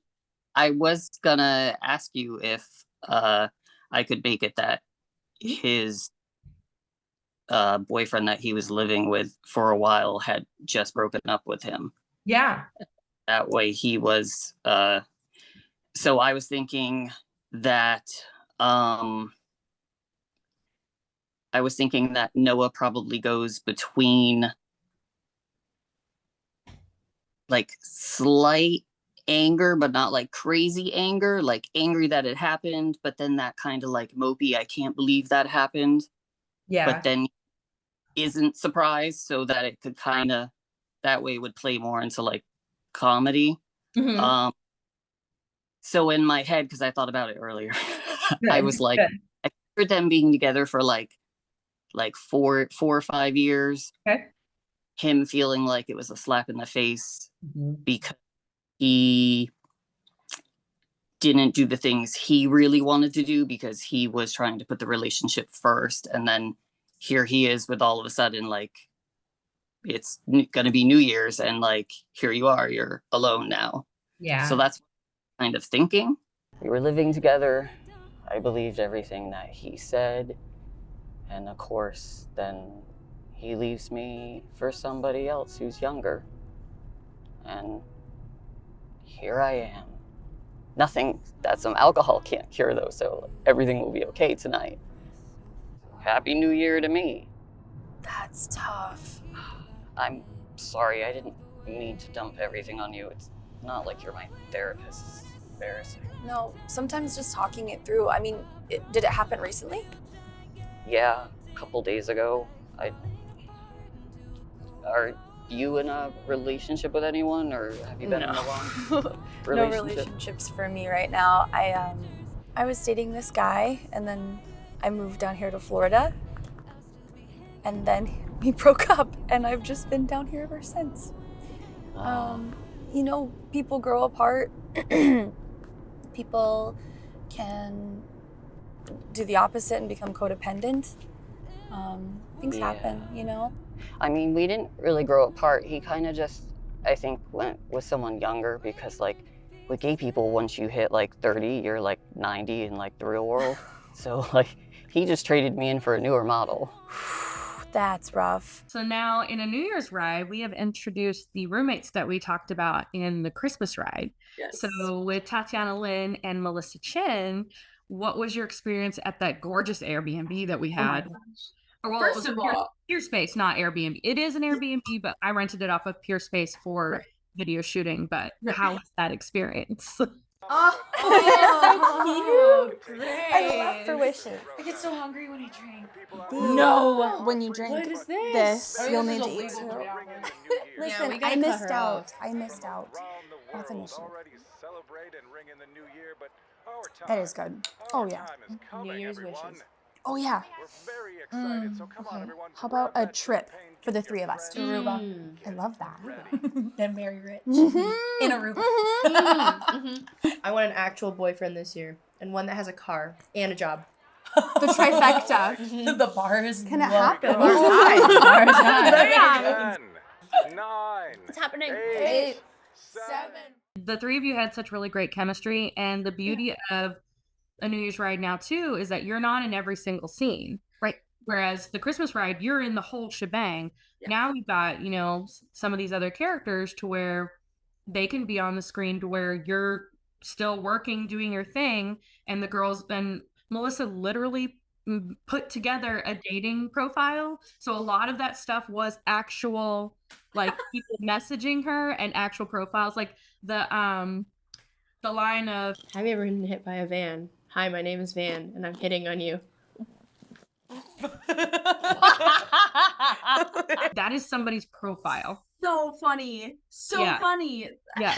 I was gonna ask you if I could make it that his boyfriend that he was living with for a while had just broken up with him. Yeah. That way he was, so I was thinking that, Noah probably goes between like slight anger, but not like crazy anger, like angry that it happened, but then that kind of like mopey, I can't believe that happened. Yeah. But then isn't surprised, so that it could kind of, that way would play more into like comedy. Mm-hmm. So in my head, because I thought about it earlier, I was like, I figured them being together for like 4 or 5 years. Okay. Him feeling like it was a slap in the face because he didn't do the things he really wanted to do because he was trying to put the relationship first. And then here he is with all of a sudden, like, it's going to be New Year's and like, here you are, you're alone now. Yeah. So that's kind of thinking. We were living together. I believed everything that he said. And of course, then he leaves me for somebody else who's younger. And here I am. Nothing that some alcohol can't cure, though, so everything will be okay tonight. Happy New Year to me. That's tough. I'm sorry, I didn't mean to dump everything on you. It's not like you're my therapist. It's embarrassing. No, sometimes just talking it through. I mean, did it happen recently? Yeah, a couple days ago. Are you in a relationship with anyone, or have you been in a long relationship? No relationships for me right now. I was dating this guy, and then I moved down here to Florida, and then we broke up, and I've just been down here ever since. You know, people grow apart. People can do the opposite and become codependent. Things happen, you know? I mean, we didn't really grow apart. He kind of just, I think, went with someone younger because, like, with gay people, once you hit, like, 30, you're, like, 90 in, like, the real world. So, like, he just traded me in for a newer model. That's rough. So now in a New Year's ride, we have introduced the roommates that we talked about in the Christmas ride. Yes. So with Tatiana Lynn and Melissa Chin, what was your experience at that gorgeous Airbnb that we had? Or, well, First it of was all, Peer Space, not Airbnb. It is an Airbnb, but I rented it off of Peer Space for video shooting. But how was that experience? Oh, so cute. I love fruition. I get so hungry when I drink. No, when you drink What is this? you'll This need is to eat illegal, too. to be honest. Listen, we gotta I cut missed her out. off. I missed out. Definition. That is good. Oh yeah. New Year's wishes. Oh yeah. Okay. How about a trip for the three of us to Aruba? I love that. Then very rich. Mm-hmm. In Aruba. I want an actual boyfriend this year, and one that has a car and a job. The trifecta. The bars. Can it happen? The bar's high. The bar's high. 10, 9, It's happening. 8, 7. The three of you had such really great chemistry, and the beauty of a New Year's ride now too is that you're not in every single scene, right? Whereas the Christmas ride, you're in the whole shebang. Now we've got, you know, some of these other characters to where they can be on the screen to where you're still working, doing your thing, and the girls and Melissa literally put together a dating profile. So a lot of that stuff was actual, like, people messaging her and actual profiles, like the line of, have you ever been hit by a van? Hi, my name is Van, and I'm hitting on you. that is somebody's profile. So funny. So Yeah. funny. Yeah.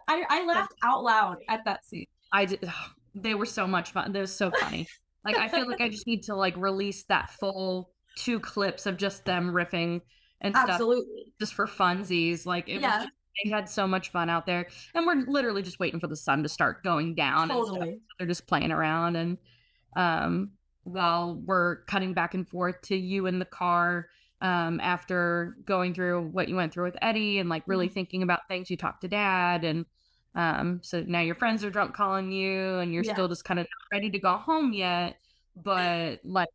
I laughed out loud at that scene. I did. They were so much fun. They were so funny. Like, I feel like I just need to like release that full 2 clips of just them riffing and stuff. Absolutely. Just for funsies. Like, it was just, they had so much fun out there. And we're literally just waiting for the sun to start going down. Totally. And stuff. They're just playing around. And while we're cutting back and forth to you in the car, after going through what you went through with Eddie and like really thinking about things, you talked to Dad, and so now your friends are drunk calling you, and you're still just kind of not ready to go home yet, but like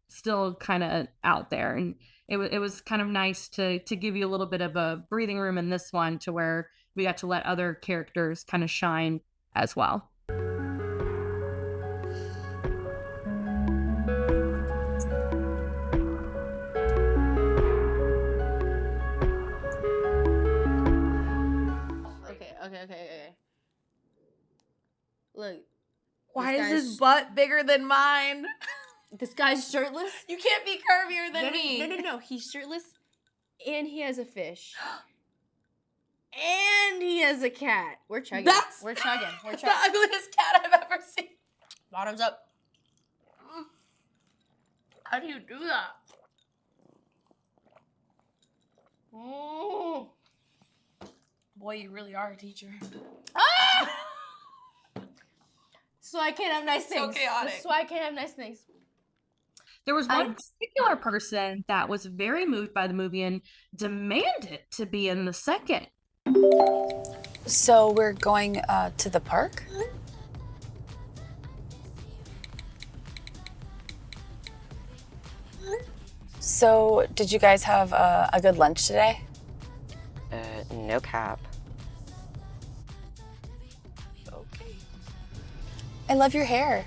still kind of out there. And it was kind of nice to give you a little bit of a breathing room in this one, to where we got to let other characters kind of shine as well. Okay. Look. Why is his butt bigger than mine? This guy's shirtless? You can't be curvier than me. No. He's shirtless, and he has a fish. And he has a cat. We're chugging. We're chugging. That's the ugliest cat I've ever seen. Bottoms up. How do you do that? Boy, you really are a teacher. So I can't have nice things. So chaotic. So I can't have nice things. There was one particular person that was very moved by the movie and demanded to be in the second. So we're going to the park? So did you guys have a good lunch today? No cap. I love your hair.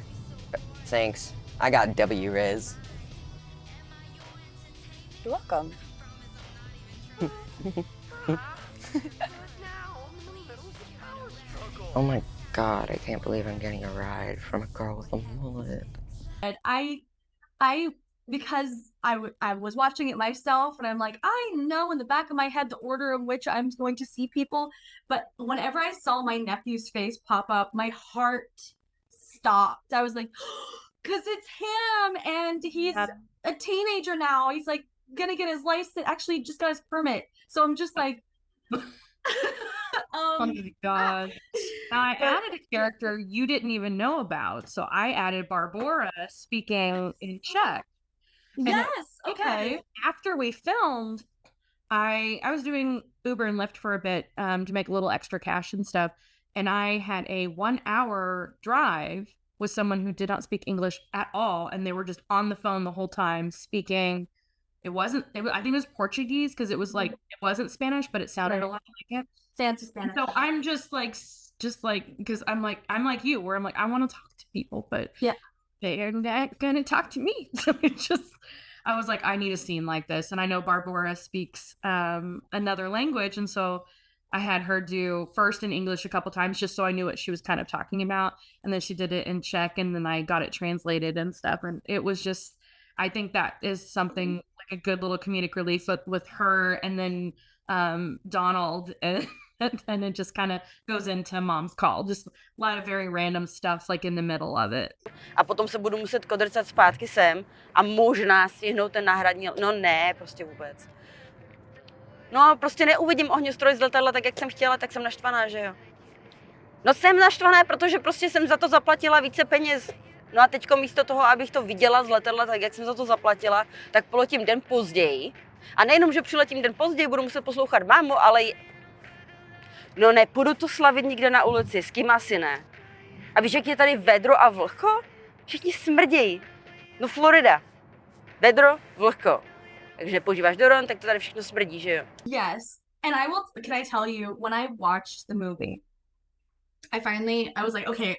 Thanks. I got W-Riz. You're welcome. Oh my god, I can't believe I'm getting a ride from a girl with a mullet. And because I was watching it myself, and I'm like, I know in the back of my head the order in which I'm going to see people, but whenever I saw my nephew's face pop up, my heart stopped. I was like, because it's him, and he's a teenager now. He's like gonna get his license, actually just got his permit. So I'm just like, Oh my god. Now I added a character you didn't even know about. So I added Barbara speaking in Czech. Yes. Okay. After we filmed, I was doing Uber and Lyft for a bit to make a little extra cash and stuff. And I had a 1 hour drive with someone who did not speak English at all. And they were just on the phone the whole time speaking. I think it was Portuguese, because it was like, it wasn't Spanish, but it sounded a lot like it. Sounds Spanish. So I'm just like, because I'm like you, where I'm like, I want to talk to people, but they're not going to talk to me. So I was like, I need a scene like this. And I know Barbara speaks another language. And so I had her do first in English a couple times, just so I knew what she was kind of talking about. And then she did it in Czech, and then I got it translated and stuff. And it was just, I think that is something like a good little comedic relief with her, and then Donald, and it just kind of goes into Mom's Call. Just a lot of very random stuff like in the middle of it. A potom se budu muset kodrcat zpátky sem a možná stihnout ten náhradní, no ne, prostě vůbec. No a prostě neuvidím ohňostroj z letadla tak, jak jsem chtěla, tak jsem naštvaná, že jo. No jsem naštvaná, protože prostě jsem za to zaplatila více peněz. No a teďko místo toho, abych to viděla z letadla tak, jak jsem za to zaplatila, tak poletím den později. A nejenom, že přiletím den později, budu muset poslouchat mámu, ale no nepůjdu to slavit nikde na ulici, s kým asi ne. A víš, jak je tady vedro a vlhko? Všichni smrdějí. No Florida. Vedro, vlhko. Takže podíváš do Ron, tak to tady všechno smrdí, že jo? Yes. And can I tell you, when I watched the movie, I was like, okay,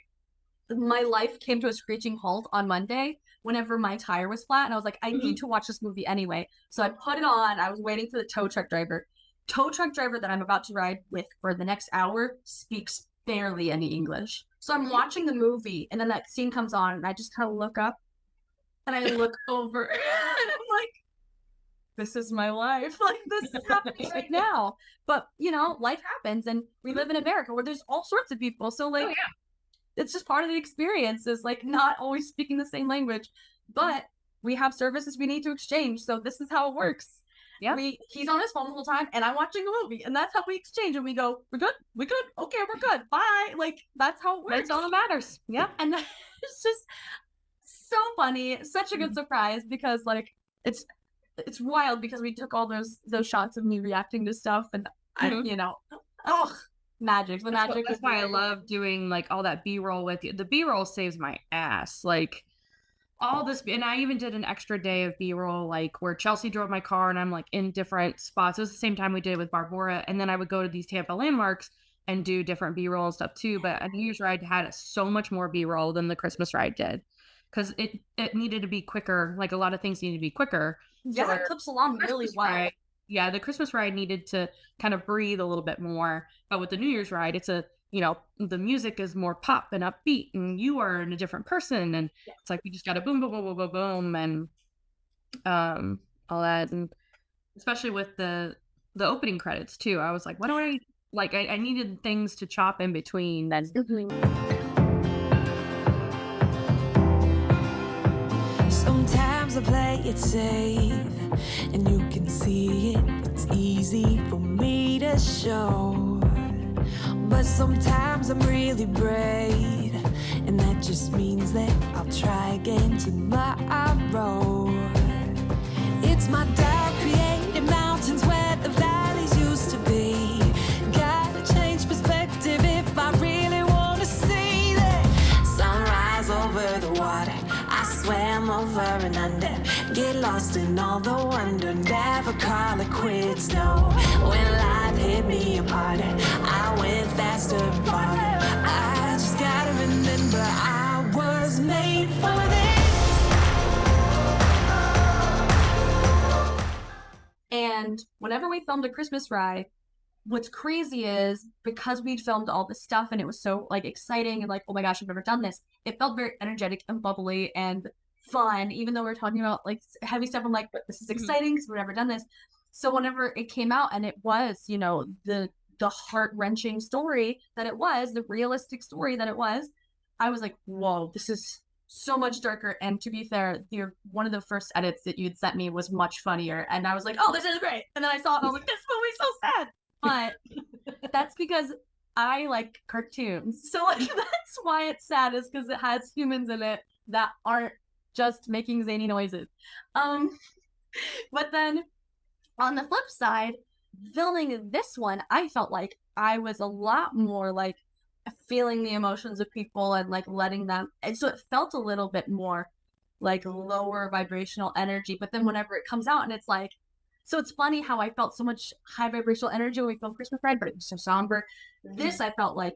my life came to a screeching halt on Monday whenever my tire was flat, and I was like, I need to watch this movie anyway. So I put it on. I was waiting for the tow truck driver. Tow truck driver that I'm about to ride with for the next hour speaks barely any English. So I'm watching the movie, and then that scene comes on, and I just kind of look up, and I look over, and I'm like, this is my life. Like, this is happening right now. But, you know, life happens, and we live in America where there's all sorts of people. So, like, it's just part of the experience, is like not always speaking the same language, but we have services we need to exchange. So this is how it works. Yeah. He's on his phone the whole time, and I'm watching a movie, and that's how we exchange. And we go, we're good. Okay, we're good. Bye. Like, that's how it works. That's all that matters. Yeah. And it's just so funny. Such a good surprise, because like it's wild, because we took all those shots of me reacting to stuff, and you know, magic. The magic. That's why I love doing like all that B-roll with you. The B-roll saves my ass. Like all this, and I even did an extra day of B-roll, like where Chelsea drove my car and I'm like in different spots. It was the same time we did it with Barbara, and then I would go to these Tampa landmarks and do different B-roll and stuff too. But a New Year's ride had so much more B-roll than the Christmas ride did, because it needed to be quicker. Like a lot of things needed to be quicker. Yeah, it clips along really well. Yeah, the Christmas ride needed to kind of breathe a little bit more. But with the New Year's ride, it's the music is more pop and upbeat, and you are a different person, and it's like we just got to boom, boom, boom, boom, boom, boom, and all that. And especially with the opening credits too, I was like, what do I like? I needed things to chop in between. Then. Sometimes I play it safe, and you can see it. It's easy for me to show. But sometimes I'm really brave, and that just just means that I'll try again tomorrow. It's my doubt creating mountains where the valleys used to be. Gotta change perspective if I really want to see that sunrise over the water. I swam over and under, get lost in all the wonder, never call it quits, no. When life hit me apart, I went faster and farther. I just gotta remember I was made for this. And whenever we filmed A Christmas Ride, what's crazy is because we'd filmed all this stuff and it was so like exciting and like, oh my gosh, I've never done this. It felt very energetic and bubbly and fun, even though we were talking about like heavy stuff. I'm like, but this is exciting because we've never done this. So whenever it came out and it was, you know, the heart-wrenching story that it was, the realistic story that it was, I was like, whoa, this is so much darker. And to be fair, one of the first edits that you'd sent me was much funnier. And I was like, oh, this is great. And then I saw it and I was like, this movie's so sad. But that's because I like cartoons. So like that's why it's sad, is because it has humans in it that aren't just making zany noises. But then on the flip side, filming this one, I felt like I was a lot more like feeling the emotions of people and like letting them, and so it felt a little bit more like lower vibrational energy. But then whenever it comes out and it's like, so it's funny how I felt so much high vibrational energy when we filmed Christmas Ride, but it was so somber. This I felt like,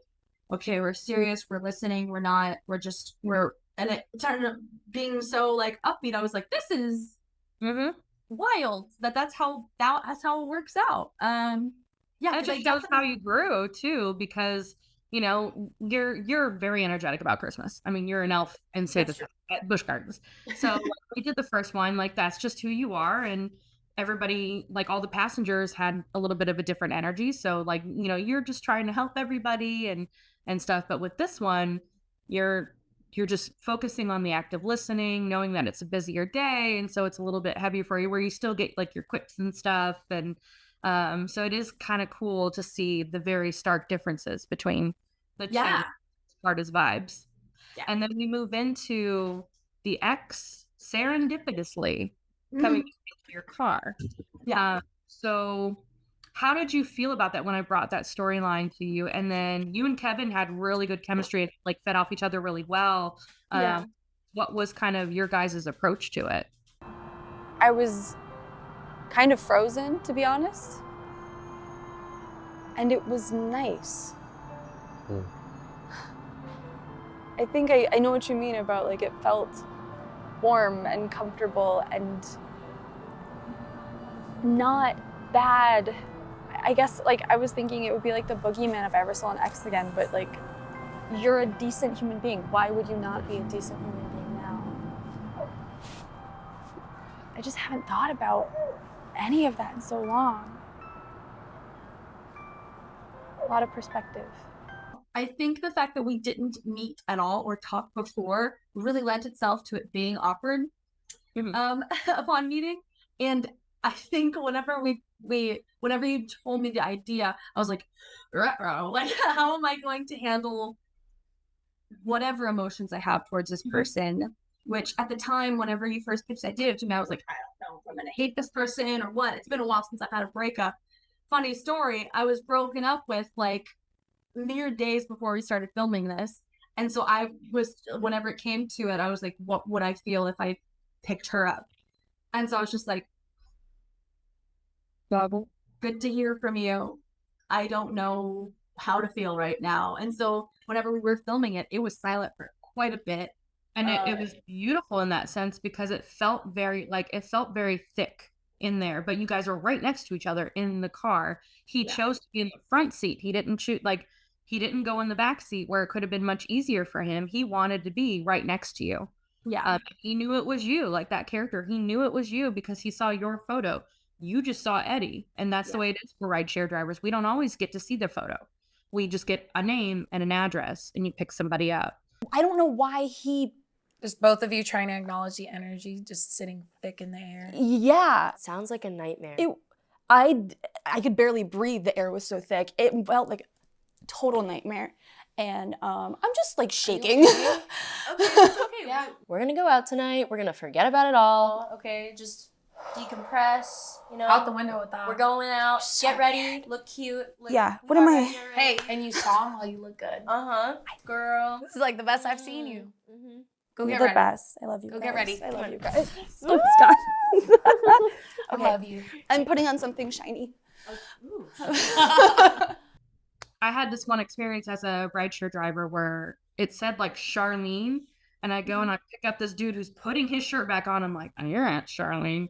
okay, we're serious, we're listening, and it started being so like upbeat. I was like, this is wild. That's how it works out. Yeah, it just shows how you grew too, because you know you're very energetic about Christmas. I mean, you're an elf and say this at Busch Gardens. So we did the first one, like that's just who you are, and everybody, like all the passengers had a little bit of a different energy. So like, you know, you're just trying to help everybody and stuff. But with this one, you're just focusing on the active listening, knowing that it's a busier day, and so it's a little bit heavier for you, where you still get like your quips and stuff. And so it is kind of cool to see the very stark differences between the two as far as vibes. Yeah. And then we move into the X serendipitously coming into your car. Yeah. So how did you feel about that when I brought that storyline to you? And then you and Kevin had really good chemistry, and, like fed off each other really well. What was kind of your guys' approach to it? I was kind of frozen, to be honest. And it was nice. I think I know what you mean about like it felt warm and comfortable and not bad. I guess like I was thinking it would be like the boogeyman if I ever saw an X again, but like you're a decent human being. Why would you not be a decent human being now? I just haven't thought about any of that in so long. A lot of perspective. I think the fact that we didn't meet at all or talk before really lent itself to it being awkward upon meeting. And I think whenever whenever you told me the idea, I was like, ruh-roh. Like, how am I going to handle whatever emotions I have towards this person? Which at the time, whenever you first pitched the idea to me, I was like, I don't know if I'm going to hate this person or what. It's been a while since I've had a breakup. Funny story, I was broken up with like mere days before we started filming this. And so I was, whenever it came to it, I was like, what would I feel if I picked her up? And so I was just like, good to hear from you. I don't know how to feel right now. And so whenever we were filming it, it was silent for quite a bit. And it was beautiful in that sense because it felt very thick in there, but you guys were right next to each other in the car. He chose to be in the front seat. He didn't go in the back seat where it could have been much easier for him. He wanted to be right next to you. Yeah. He knew it was you, like that character. He knew it was you because he saw your photo. You just saw Eddie. And that's the way it is for rideshare drivers. We don't always get to see the photo. We just get a name and an address and you pick somebody up. I don't know why Just both of you trying to acknowledge the energy just sitting thick in the air. Yeah. Sounds like a nightmare. I could barely breathe. The air was so thick. It felt like a total nightmare. And I'm just like shaking. Okay. It's okay. Yeah. We're gonna go out tonight. We're gonna forget about it all. Okay, just decompress. You know, Out the window with that. We're going out. Get ready. Look cute. What am I? Hey, and you saw while you look good. Girl. This is like the best I've seen you. Go You're get the ready. best. I love you. Go guys. get ready. I love Come you on. guys. Oh, Scott. I love you. I'm putting on something shiny. I had this one experience as a rideshare driver where it said like Charlene, and I go and I pick up this dude who's putting his shirt back on. I'm like, oh, you're Aunt Charlene.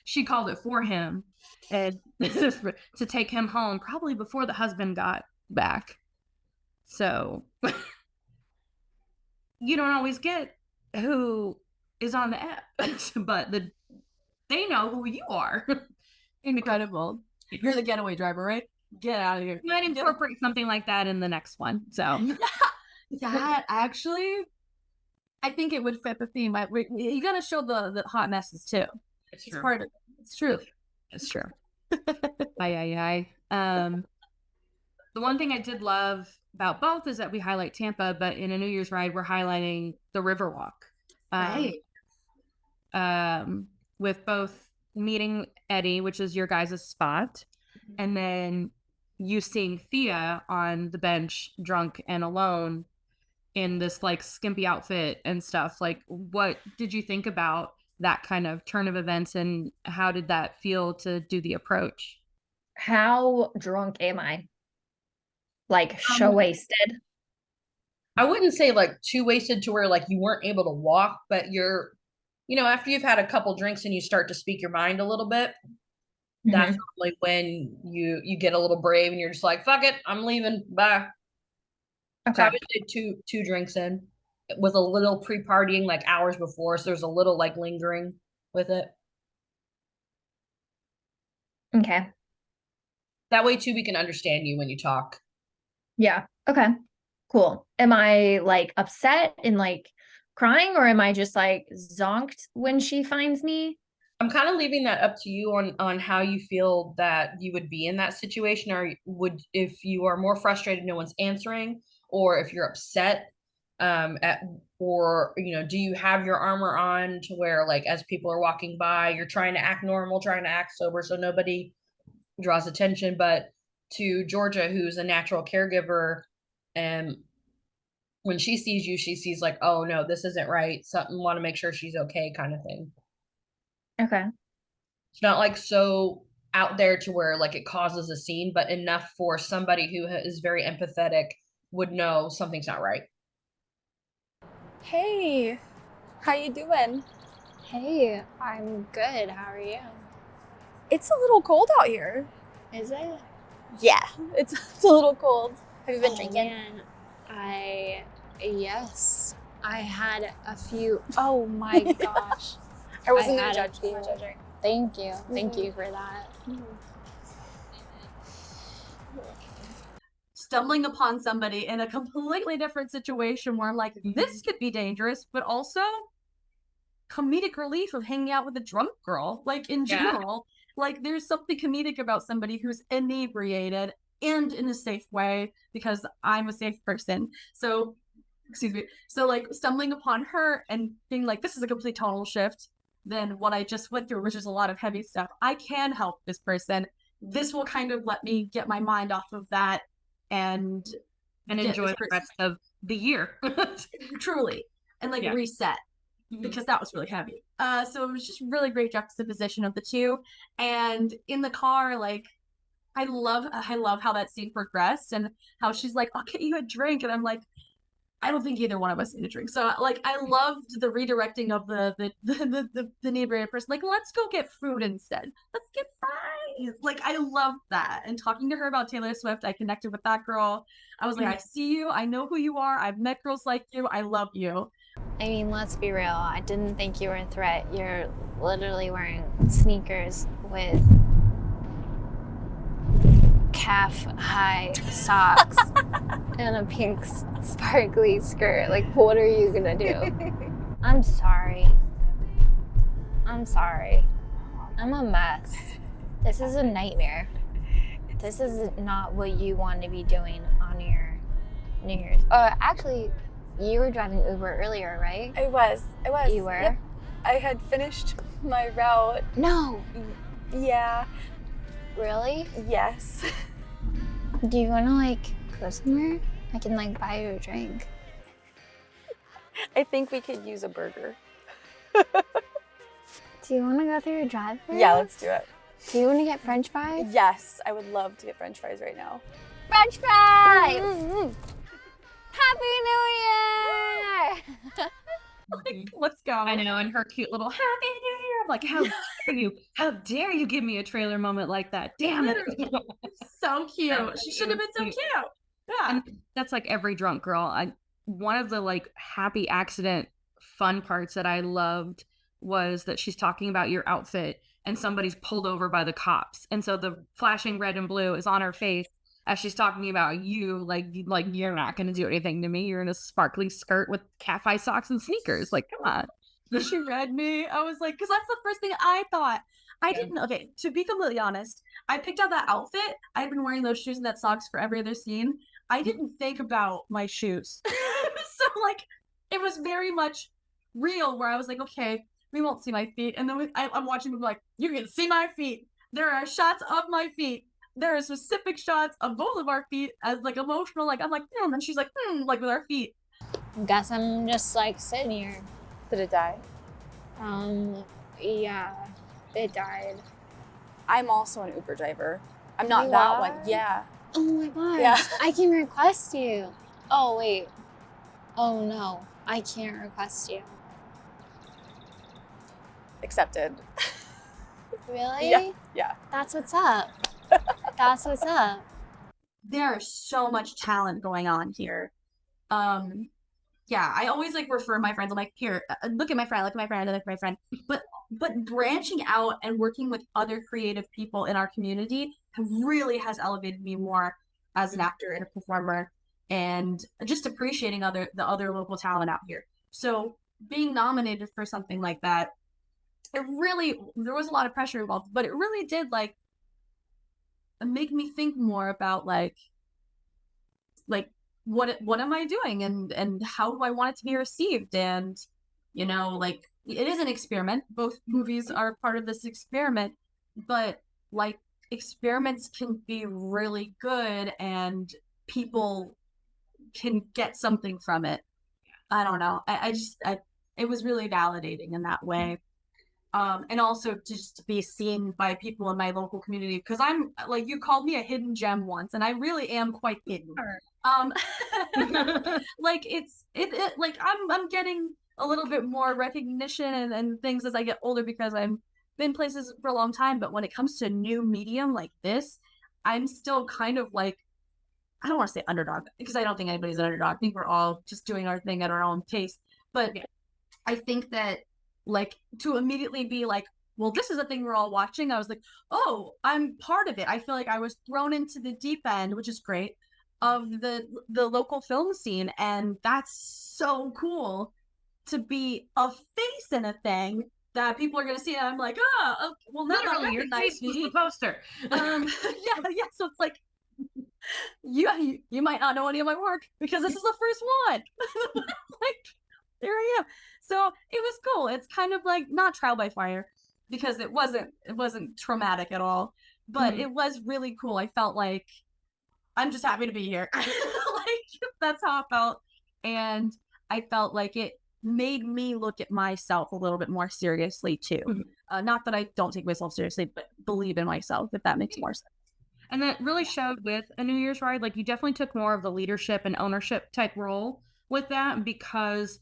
She called it for him and to take him home, probably before the husband got back. So you don't always get who is on the app, but they know who you are. Incredible. You're the getaway driver, right? Get out of here. You might incorporate something like that in the next one. So that actually, I think it would fit the theme. You gotta show the hot messes too. It's It's true. part of it. It's true. It's true. Aye. The one thing I did love about both is that we highlight Tampa, but in a New Year's ride, we're highlighting the Riverwalk. Right. With both meeting Eddie, which is your guys' spot, and then you seeing Thea on the bench, drunk and alone in this like skimpy outfit and stuff. Like, what did you think about that kind of turn of events, and how did that feel to do the approach? How drunk am I? Like show wasted? I wouldn't say like too wasted to where like you weren't able to walk, but you're, after you've had a couple drinks and you start to speak your mind a little bit, that's like when you get a little brave and you're just like, fuck it, I'm leaving, bye. Okay. So I would say two drinks in with a little pre-partying like hours before, so there's a little like lingering with it. Okay. That way too we can understand you when you talk. Yeah. Okay. Cool. Am I like upset and like crying, or am I just like zonked when she finds me? I'm kind of leaving that up to you on how you feel that you would be in that situation, or if you are more frustrated no one's answering, or if you're upset, or do you have your armor on to where like as people are walking by you're trying to act normal, trying to act sober so nobody draws attention, but to Georgia, who's a natural caregiver, and when she sees you, she sees like, oh no, this isn't right, something, want to make sure she's okay kind of thing. Okay. It's not like so out there to where like it causes a scene, but enough for somebody who is very empathetic would know something's not right. Hey, how you doing? Hey, I'm good. How are you? It's a little cold out here. Is it? Yeah, it's a little cold. Have you been drinking? Man, yes. I had a few. Oh my gosh. I wasn't I gonna had judge a you. few. Thank you. Thank you for that. Stumbling upon somebody in a completely different situation where I'm like, this could be dangerous, but also comedic relief of hanging out with a drunk girl. Like in general, like there's something comedic about somebody who's inebriated and in a safe way, because I'm a safe person. So, excuse me. So like stumbling upon her and being like, this is a complete tonal shift than what I just went through, which is a lot of heavy stuff. I can help this person. This will kind of let me get my mind off of that and enjoy the rest of the year. Truly. And like reset, because that was really heavy. So it was just really great juxtaposition of the two. And in the car, like I love how that scene progressed and how she's like, I'll get you a drink. And I'm like, I don't think either one of us need a drink. So like I loved the redirecting of the inebriated person. Like, let's go get food instead. Let's get fries. Like I loved that. And talking to her about Taylor Swift, I connected with that girl. I was like, I see you. I know who you are. I've met girls like you. I love you. I mean, let's be real. I didn't think you were a threat. You're literally wearing sneakers with calf-high socks and a pink sparkly skirt. Like, what are you gonna do? I'm sorry. I'm sorry. I'm a mess. This is a nightmare. This is not what you want to be doing on your New Year's. Actually, You were driving Uber earlier, right? I was. You were? Yep. I had finished my route. No. Yeah. Really? Yes. Do you want to like go somewhere? I can like buy you a drink. I think we could use a burger. Do you want to go through your drive-thru? Yeah, let's do it. Do you want to get French fries? Yes, I would love to get French fries right now. French fries! Happy New Year! Like, let's go. I know, and her cute little Happy New Year. I'm like, how dare you give me a trailer moment like that? Damn it. So cute. She should have been so cute. Yeah. And that's like every drunk girl. One of the like happy accident fun parts that I loved was that she's talking about your outfit and somebody's pulled over by the cops. And so the flashing red and blue is on her face as she's talking about you, like you're not going to do anything to me. You're in a sparkly skirt with cat eye socks and sneakers. Like, come on. She read me. I was like, because that's the first thing I thought. I didn't. Okay, to be completely honest, I picked out that outfit. I've been wearing those shoes and that socks for every other scene. I didn't think about my shoes. So like, it was very much real where I was like, okay, we won't see my feet. And then I'm watching them like, you can see my feet. There are shots of my feet. There are specific shots of both of our feet as like emotional. Like, I'm like, and then she's like, like with our feet. Guess I'm just like sitting here. Did it die? Yeah, it died. I'm also an Uber driver. I'm not You that are? one. Yeah. Oh my gosh. Yeah. I can request you. Oh, wait. Oh, no. I can't request you. Accepted. Really? Yeah. Yeah. That's what's up. That's what's up. There's so much talent going on here. Yeah, I always like refer my friends. I'm like, here, look at my friend, look at my friend, look at my friend. But branching out and working with other creative people in our community really has elevated me more as an actor and a performer, and just appreciating the other local talent out here. So being nominated for something like that, there was a lot of pressure involved, but it really did like make me think more about like what am I doing and how do I want it to be received? And like it is an experiment. Both movies are part of this experiment, but like experiments can be really good and people can get something from it. I don't know. It was really validating in that way. And also just to be seen by people in my local community, because I'm like, you called me a hidden gem once, and I really am quite hidden. Like it like I'm getting a little bit more recognition and things as I get older because I've been places for a long time. But when it comes to a new medium like this, I'm still kind of like, I don't want to say underdog because I don't think anybody's an underdog. I think we're all just doing our thing at our own pace. But I think that like to immediately be like, well, this is a thing we're all watching. I was like, oh, I'm part of it. I feel like I was thrown into the deep end, which is great, of the local film scene. And that's so cool to be a face in a thing that people are going to see. And I'm like, oh, well, now Literally, your face was the poster. Yeah. So it's like, you might not know any of my work because this is the first one. Like, there I am. So it was cool. It's kind of like not trial by fire because it wasn't traumatic at all, but it was really cool. I felt like I'm just happy to be here. Like that's how I felt. And I felt like it made me look at myself a little bit more seriously too. Not that I don't take myself seriously, but believe in myself, if that makes more sense. And that really showed with A New Year's Ride. Like you definitely took more of the leadership and ownership type role with that because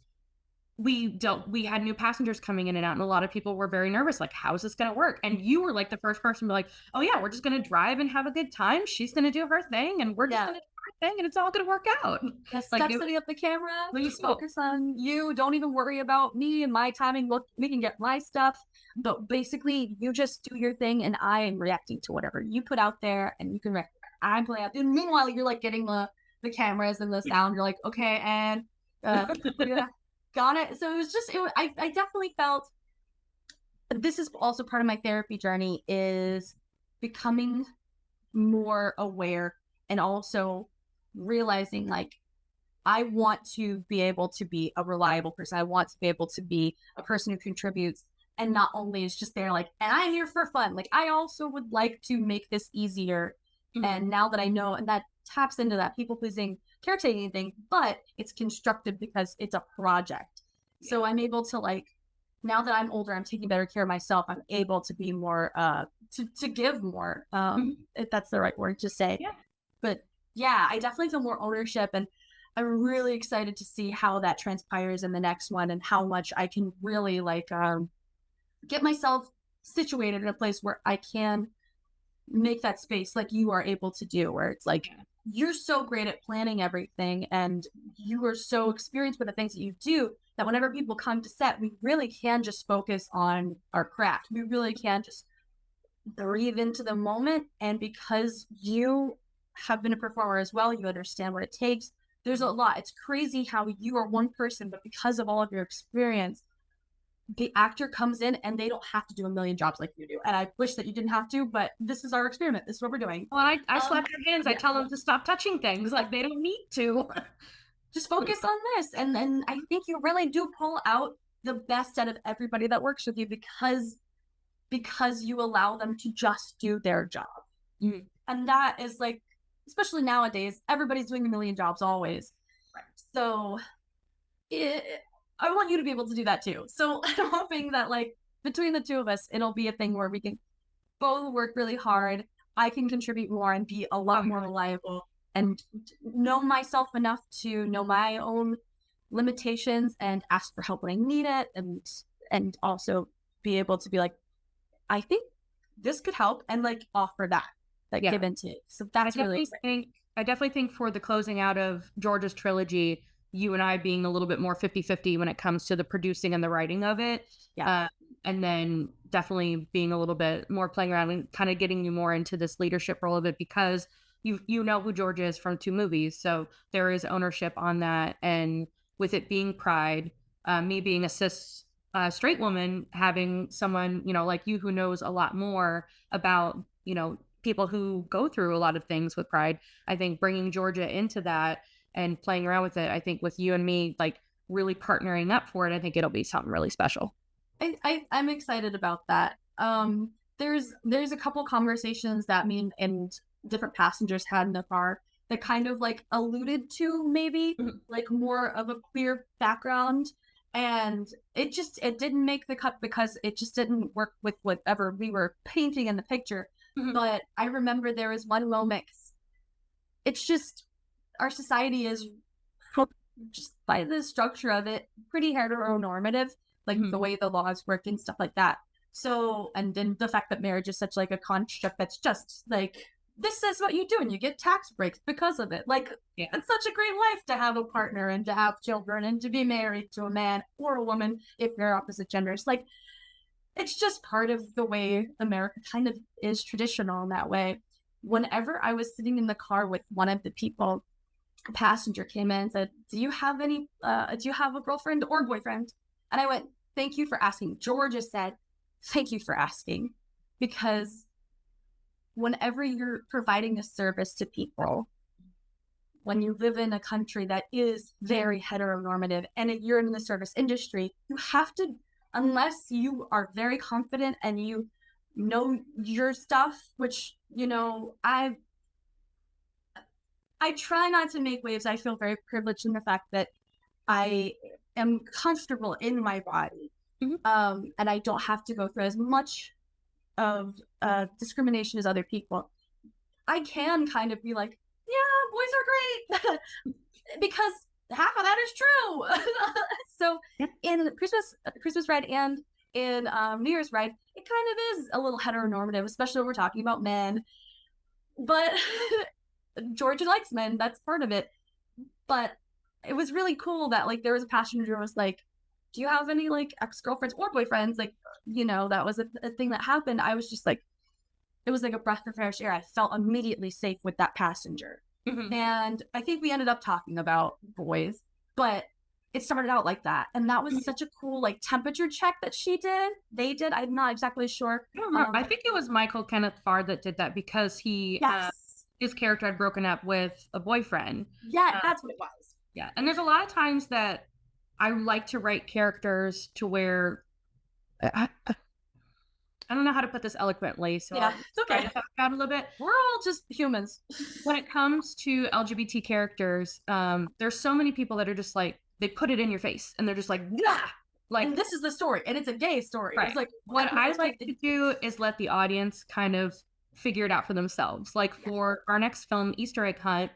we had new passengers coming in and out, and a lot of people were very nervous, like, how is this going to work? And you were like the first person to be like, oh yeah, we're just going to drive and have a good time. She's going to do her thing and we're just going to do our thing and it's all going to work out. Yes, like stop setting up the camera. Please focus on you. Don't even worry about me and my timing. Look, we can get my stuff. But basically, you just do your thing and I am reacting to whatever you put out there and you can react. I'm playing out. And meanwhile, you're like getting the cameras and the sound. You're like, okay, and got it. So it was just, I definitely felt this is also part of my therapy journey is becoming more aware and also realizing like I want to be able to be a reliable person. I want to be able to be a person who contributes and not only is just there like, and I'm here for fun. Like, I also would like to make this easier. And now that I know, and that taps into that people pleasing caretaking thing, but it's constructive because it's a project. So I'm able to like, now that I'm older, I'm taking better care of myself. I'm able to be more, to give more, if that's the right word to say. Yeah. But yeah, I definitely feel more ownership, and I'm really excited to see how that transpires in the next one and how much I can really like, get myself situated in a place where I can make that space like you are able to do, where it's like, you're so great at planning everything and you are so experienced with the things that you do that whenever people come to set, we really can just focus on our craft. We really can just breathe into the moment. And because you have been a performer as well, you understand what it takes. There's a lot. It's crazy how you are one person, but because of all of your experience, the actor comes in and they don't have to do a million jobs like you do. And I wish that you didn't have to, but this is our experiment. This is what we're doing. Well, I slap their hands. I tell them to stop touching things. Like, they don't need to. Just focus on this. And then I think you really do pull out the best out of everybody that works with you because you allow them to just do their job. And that is like, especially nowadays, everybody's doing a million jobs always. Right. So I want you to be able to do that too. So I'm hoping that like between the two of us, it'll be a thing where we can both work really hard. I can contribute more and be a lot more reliable and know myself enough to know my own limitations and ask for help when I need it. And also be able to be like, I think this could help, and like offer that give and take. So that's I definitely think for the closing out of George's trilogy, you and I being a little bit more 50-50 when it comes to the producing and the writing of it. Yeah. And then definitely being a little bit more playing around and kind of getting you more into this leadership role of it, because you know who George is from 2 movies. So there is ownership on that. And with it being Pride, me being a cis straight woman, having someone, you know, like you who knows a lot more about, you know, people who go through a lot of things with Pride, I think bringing Georgia into that and playing around with it, I think with you and me, like really partnering up for it, I think it'll be something really special. I'm excited about that. There's a couple conversations that me and different passengers had in the car that kind of like alluded to maybe like more of a queer background. And it didn't make the cut because it just didn't work with whatever we were painting in the picture. But I remember there was one moment, it's just, our society is just by the structure of it, pretty heteronormative, like the way the laws work and stuff like that. So, and then the fact that marriage is such like a construct that's just like, this is what you do and you get tax breaks because of it. Like, it's such a great life to have a partner and to have children and to be married to a man or a woman if you're opposite genders. Like, it's just part of the way America kind of is traditional in that way. Whenever I was sitting in the car with one of the people, a passenger came in and said, do you have a girlfriend or boyfriend? And I went, thank you for asking. Georgia said, thank you for asking. Because whenever you're providing a service to people, when you live in a country that is very heteronormative and you're in the service industry, you have to, unless you are very confident and you know your stuff, which, you know, I try not to make waves. I feel very privileged in the fact that I am comfortable in my body. And I don't have to go through as much of discrimination as other people. I can kind of be like, yeah, boys are great because half of that is true. So in Christmas Ride and in New Year's Ride, it kind of is a little heteronormative, especially when we're talking about men. But Georgia likes men, that's part of it. But it was really cool that like there was a passenger who was like, do you have any like ex-girlfriends or boyfriends? Like, you know, that was a thing that happened. I was just like, it was like a breath of fresh air. I felt immediately safe with that passenger. And I think we ended up talking about boys, but it started out like that. And that was such a cool like temperature check that they did. I'm not exactly sure. I think it was Michael Kenneth Farr that did that because he his character had broken up with a boyfriend. Yeah, that's what it was. Yeah. And there's a lot of times that I like to write characters to where I don't know how to put this eloquently, so Yeah, I'll it's okay. try to talk about it a little bit. We're all just humans. When it comes to LGBT characters, there's so many people that are just like, they put it in your face and they're just like, yeah, like, and this is the story, and it's a gay story. right. It's like, what I like to do is let the audience kind of figure it out for themselves. Like for our next film, Easter Egg Hunt,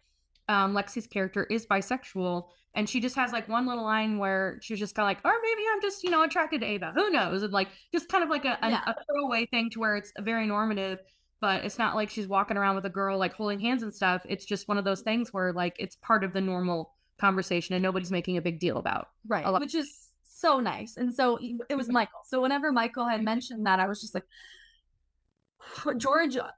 Lexi's character is bisexual, and she just has like one little line where she's just kind of like, or maybe I'm just, attracted to Ava. Who knows? And like, just kind of like a throwaway thing to where it's very normative, but it's not like she's walking around with a girl like holding hands and stuff. It's just one of those things where like it's part of the normal conversation and nobody's making a big deal about. Right. Which is so nice. And so it was Michael. So whenever Michael had mentioned that, I was just like, Georgia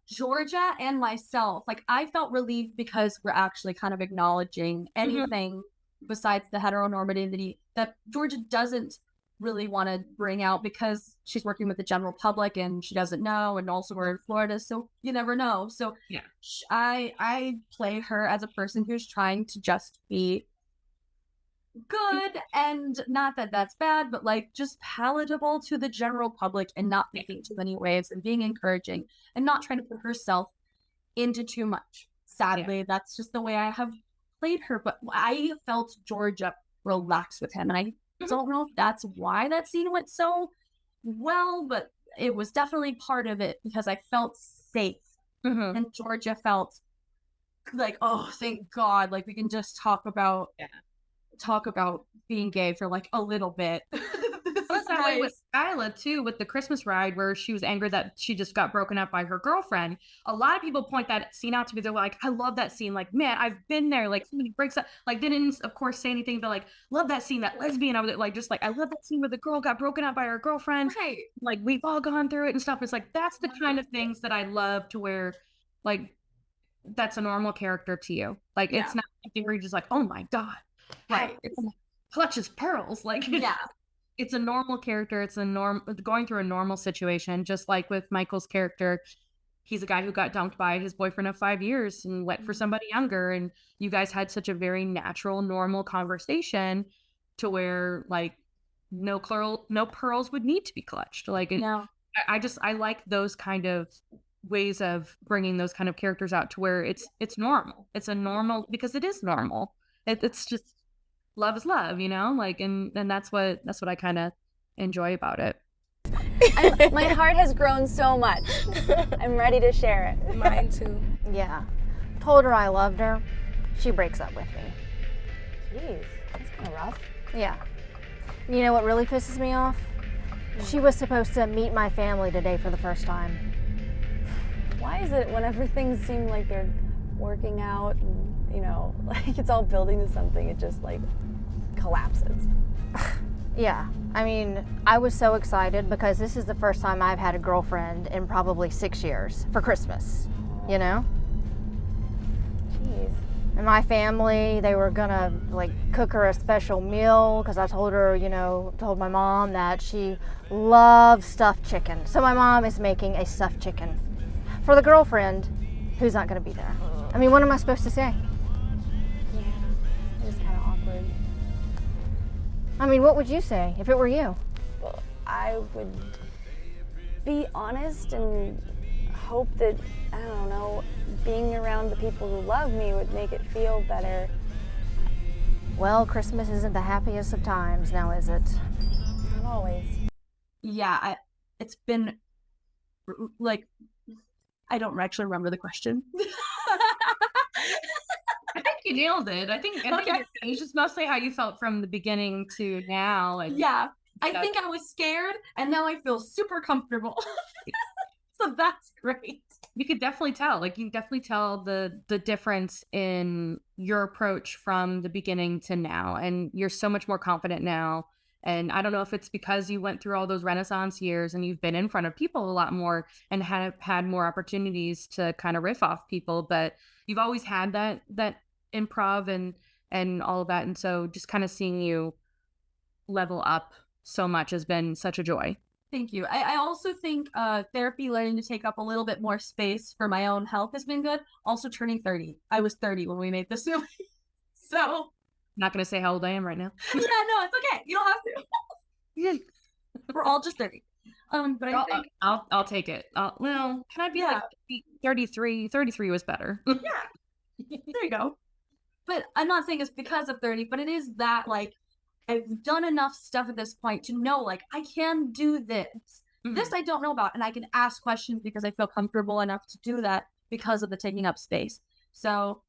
and myself, like I felt relieved because we're actually kind of acknowledging anything besides the heteronormativity that Georgia doesn't really want to bring out because she's working with the general public and she doesn't know, and also we're in Florida, so you never know. So yeah, I play her as a person who's trying to just be good, and not that that's bad, but like just palatable to the general public and not making too many waves and being encouraging and not trying to put herself into too much. Sadly, that's just the way I have played her, but I felt Georgia relax with him, and I don't know if that's why that scene went so well, but it was definitely part of it because I felt safe, and Georgia felt like, oh, thank God, like we can just talk about being gay for like a little bit. That's that way with Skyla too, with the Christmas ride where she was angry that she just got broken up by her girlfriend. A lot of people point that scene out to me. They're like, I love that scene. Like, man, I've been there. Like, somebody breaks up. Like, didn't of course say anything, but like, love that scene. That lesbian. I was like, just like, I love that scene where the girl got broken up by her girlfriend. Right. Like, we've all gone through it and stuff. It's like that's the kind of things that I love to where, like, that's a normal character to you. Like, it's not something where you're just like, oh my God. Right. It's clutches pearls. Like, it's a normal character. It's going through a normal situation, just like with Michael's character. He's a guy who got dumped by his boyfriend of 5 years and went for somebody younger. And you guys had such a very natural, normal conversation to where like no pearls would need to be clutched. Like, I like those kind of ways of bringing those kind of characters out to where it's normal. It's a normal, because it is normal. It's just love is love, like, and that's what I kind of enjoy about it. My heart has grown so much. I'm ready to share it. Mine too. Yeah. Told her I loved her. She breaks up with me. Jeez, that's kind of rough. Yeah. You know what really pisses me off? She was supposed to meet my family today for the first time. Why is it when everything seems like they're working out and, like it's all building to something, it just like collapses? Yeah, I mean, I was so excited because this is the first time I've had a girlfriend in probably 6 years for Christmas, Jeez. And my family, they were gonna like cook her a special meal because I told her, told my mom that she loves stuffed chicken. So my mom is making a stuffed chicken for the girlfriend who's not gonna be there. I mean, what am I supposed to say? It was kind of awkward. I mean, what would you say if it were you? Well, I would be honest and hope that, I don't know, being around the people who love me would make it feel better. Well, Christmas isn't the happiest of times now, is it? Not always. Yeah, it's been like, I don't actually remember the question. I think you nailed it. I think it's just mostly how you felt from the beginning to now. And yeah, I think I was scared, and now I feel super comfortable. So that's great. You could definitely tell. Like, you can definitely tell the difference in your approach from the beginning to now, and you're so much more confident now. And I don't know if it's because you went through all those Renaissance years and you've been in front of people a lot more and have had more opportunities to kind of riff off people, but you've always had that improv and all of that. And so just kind of seeing you level up so much has been such a joy. Thank you. I also think therapy, learning to take up a little bit more space for my own health has been good. Also turning 30. I was 30 when we made this movie. So Not gonna say how old I am right now. Yeah, no, it's okay. You don't have to. Yeah. We're all just 30. But I think I'll take it. Well, can I be like 33? 33 was better. Yeah. There you go. But I'm not saying it's because of 30, but it is that like I've done enough stuff at this point to know like I can do this. This I don't know about, and I can ask questions because I feel comfortable enough to do that because of the taking up space. So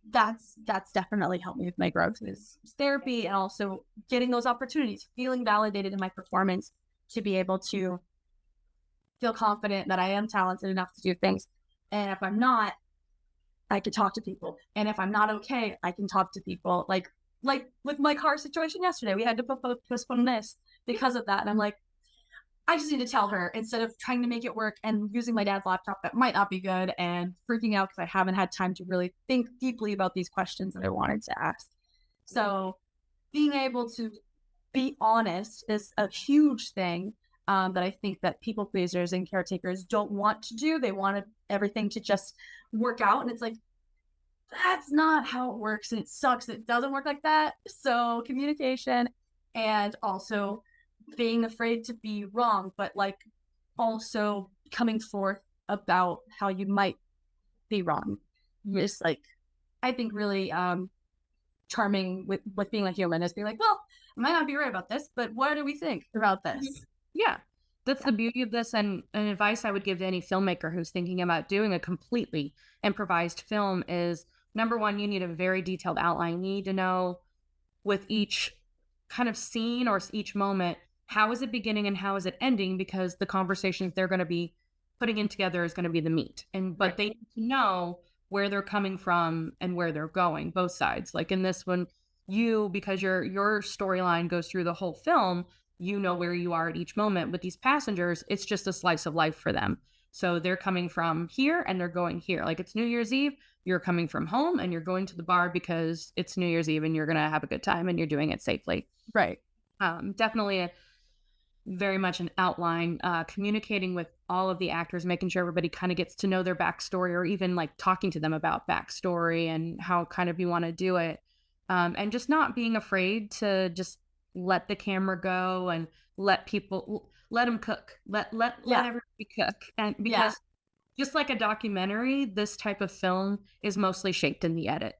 that's definitely helped me with my growth is therapy, and also getting those opportunities, feeling validated in my performance to be able to feel confident that I am talented enough to do things. And if I'm not, I can talk to people. And if I'm not okay, I can talk to people. Like with my car situation yesterday, we had to postpone this because of that. And I'm like, I just need to tell her instead of trying to make it work and using my dad's laptop that might not be good and freaking out because I haven't had time to really think deeply about these questions that I wanted to ask. So being able to be honest is a huge thing that I think that people pleasers and caretakers don't want to do. They want everything to just work out. And it's like, that's not how it works. And it sucks. It doesn't work like that. So communication, and also being afraid to be wrong, but like also coming forth about how you might be wrong. It's like, I think really charming with being a human is being like, well, I might not be right about this, but what do we think about this? Yeah. That's the beauty of this, and an advice I would give to any filmmaker who's thinking about doing a completely improvised film is, number one, you need a very detailed outline. You need to know with each kind of scene or each moment, how is it beginning and how is it ending? Because the conversations they're going to be putting in together is going to be the meat. But they need to know where they're coming from and where they're going, both sides. Like in this one, because your storyline goes through the whole film, you know where you are at each moment. With these passengers, it's just a slice of life for them. So they're coming from here and they're going here. Like it's New Year's Eve, you're coming from home and you're going to the bar because it's New Year's Eve and you're going to have a good time and you're doing it safely. Right. Definitely very much an outline, communicating with all of the actors, making sure everybody kind of gets to know their backstory, or even like talking to them about backstory and how kind of you want to do it. And just not being afraid to just let the camera go and let them cook, let everybody cook. And because just like a documentary, this type of film is mostly shaped in the edit.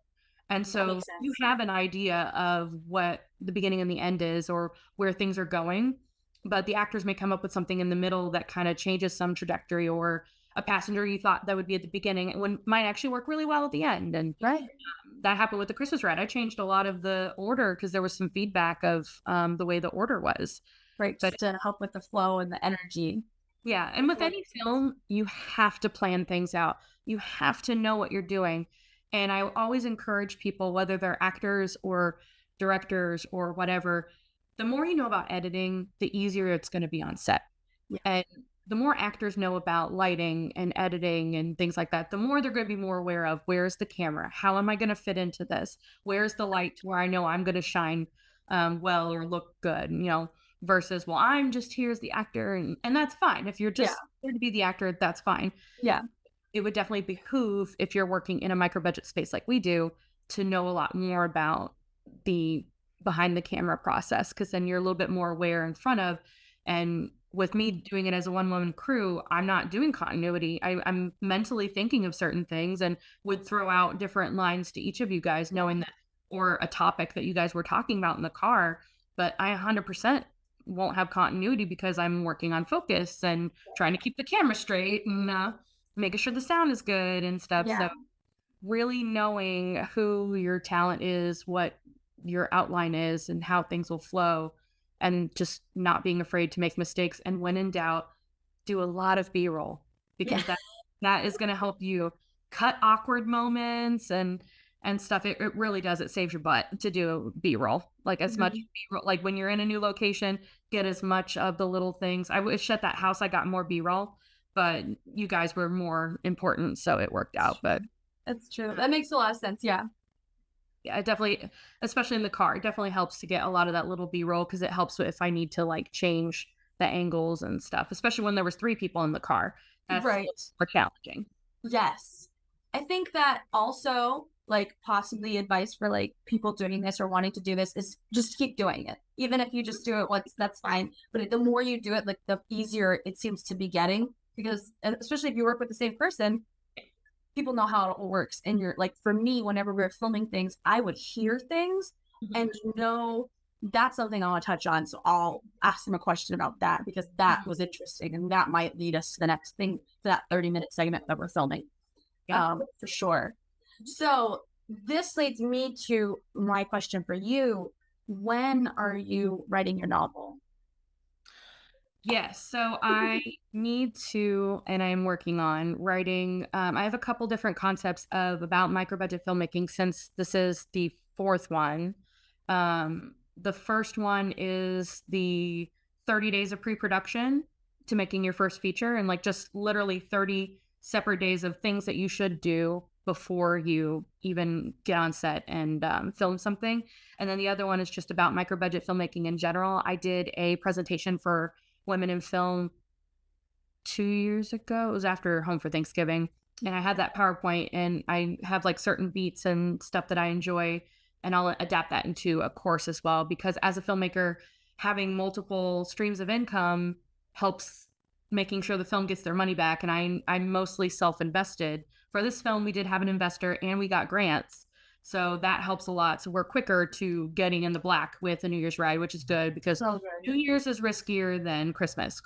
And so you have an idea of what the beginning and the end is, or where things are going, but the actors may come up with something in the middle that kind of changes some trajectory, or a passenger you thought that would be at the beginning might actually work really well at the end. And that happened with the Christmas Ride. I changed a lot of the order because there was some feedback of the way the order was. Right, but to help with the flow and the energy. Yeah, and with any film, you have to plan things out. You have to know what you're doing. And I always encourage people, whether they're actors or directors or whatever, the more you know about editing, the easier it's going to be on set. Yeah. And the more actors know about lighting and editing and things like that, the more they're going to be more aware of, where's the camera? How am I going to fit into this? Where's the light to where I know I'm going to shine well or look good, versus, well, I'm just here as the actor. And that's fine. If you're just here to be the actor, that's fine. Yeah. It would definitely behoove, if you're working in a micro budget space like we do, to know a lot more about the behind the camera process, because then you're a little bit more aware in front of. And with me doing it as a one-woman crew, I'm not doing continuity. I'm mentally thinking of certain things and would throw out different lines to each of you guys, knowing that, or a topic that you guys were talking about in the car, but I 100% won't have continuity because I'm working on focus and trying to keep the camera straight and making sure the sound is good and stuff. Yeah. So really knowing who your talent is, what your outline is, and how things will flow, and just not being afraid to make mistakes. And when in doubt, do a lot of B-roll, because that is going to help you cut awkward moments and stuff. It really does. It saves your butt to do B-roll, like as much B-roll. Like when you're in a new location, get as much of the little things. I wish at that house I got more B-roll, but you guys were more important, so it worked out. But that's true. That makes a lot of sense. Yeah. Yeah, it definitely, especially in the car, it definitely helps to get a lot of that little B-roll, because it helps if I need to like change the angles and stuff, especially when there was 3 people in the car. That's more challenging. Yes. I think that also like possibly advice for like people doing this or wanting to do this is just keep doing it. Even if you just do it once, that's fine. But the more you do it, like the easier it seems to be getting, because especially if you work with the same person, people know how it all works. And you're like, for me, whenever we were filming things, I would hear things and that's something I want to touch on. So I'll ask him a question about that, because that was interesting and that might lead us to the next thing, to that 30-minute segment that we're filming. For sure. So this leads me to my question for you. When are you writing your novel? Yes, so I need to, and I'm working on writing. I have a couple different concepts about micro budget filmmaking, since this is the fourth one. The first one is the 30 days of pre-production to making your first feature, and like just literally 30 separate days of things that you should do before you even get on set and film something. And then the other one is just about micro budget filmmaking in general. I did a presentation for women in film 2 years ago. It was after Home for Thanksgiving. And I had that PowerPoint, and I have like certain beats and stuff that I enjoy, and I'll adapt that into a course as well, because as a filmmaker, having multiple streams of income helps making sure the film gets their money back. And I'm mostly self-invested. For this film, we did have an investor and we got grants. So that helps a lot. So we're quicker to getting in the black with the New Year's ride, which is good, because New Year's is riskier than Christmas.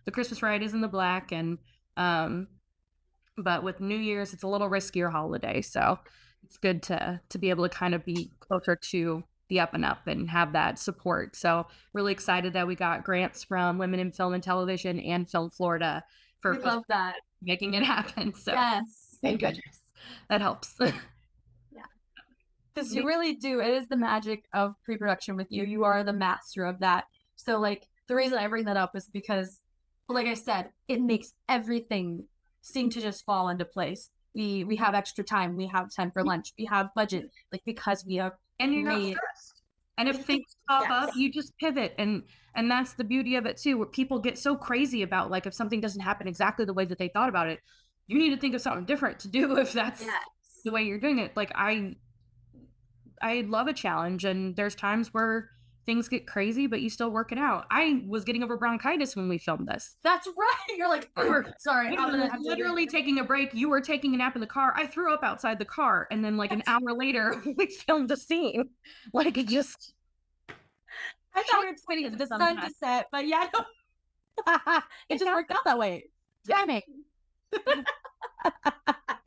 The Christmas ride is in the black, and but with New Year's, it's a little riskier holiday. So it's good to be able to kind of be closer to the up and up and have that support. So really excited that we got grants from Women in Film and Television and Film Florida for We love that. making it happen. So Yes. thank goodness. That helps. Because you really do. It is the magic of pre-production with you. You are the master of that. So like the reason I bring that up is because, like I said, it makes everything seem to just fall into place. We have extra time. We have time for lunch. We have budget, like because we have and you're not stressed. And if things pop up, you just pivot, and that's the beauty of it too, where people get so crazy about like if something doesn't happen exactly the way that they thought about it, you need to think of something different to do if that's the way you're doing it. Like I love a challenge, and there's times where things get crazy, but you still work it out. I was getting over bronchitis when we filmed this. That's right. You're like, sorry. I'm gonna have literally taking a break. You were taking a nap in the car. I threw up outside the car. And then like an hour later, we filmed a scene. Like it just... I thought we were explaining the sun to set, but yeah, it just worked out that way. Damn it.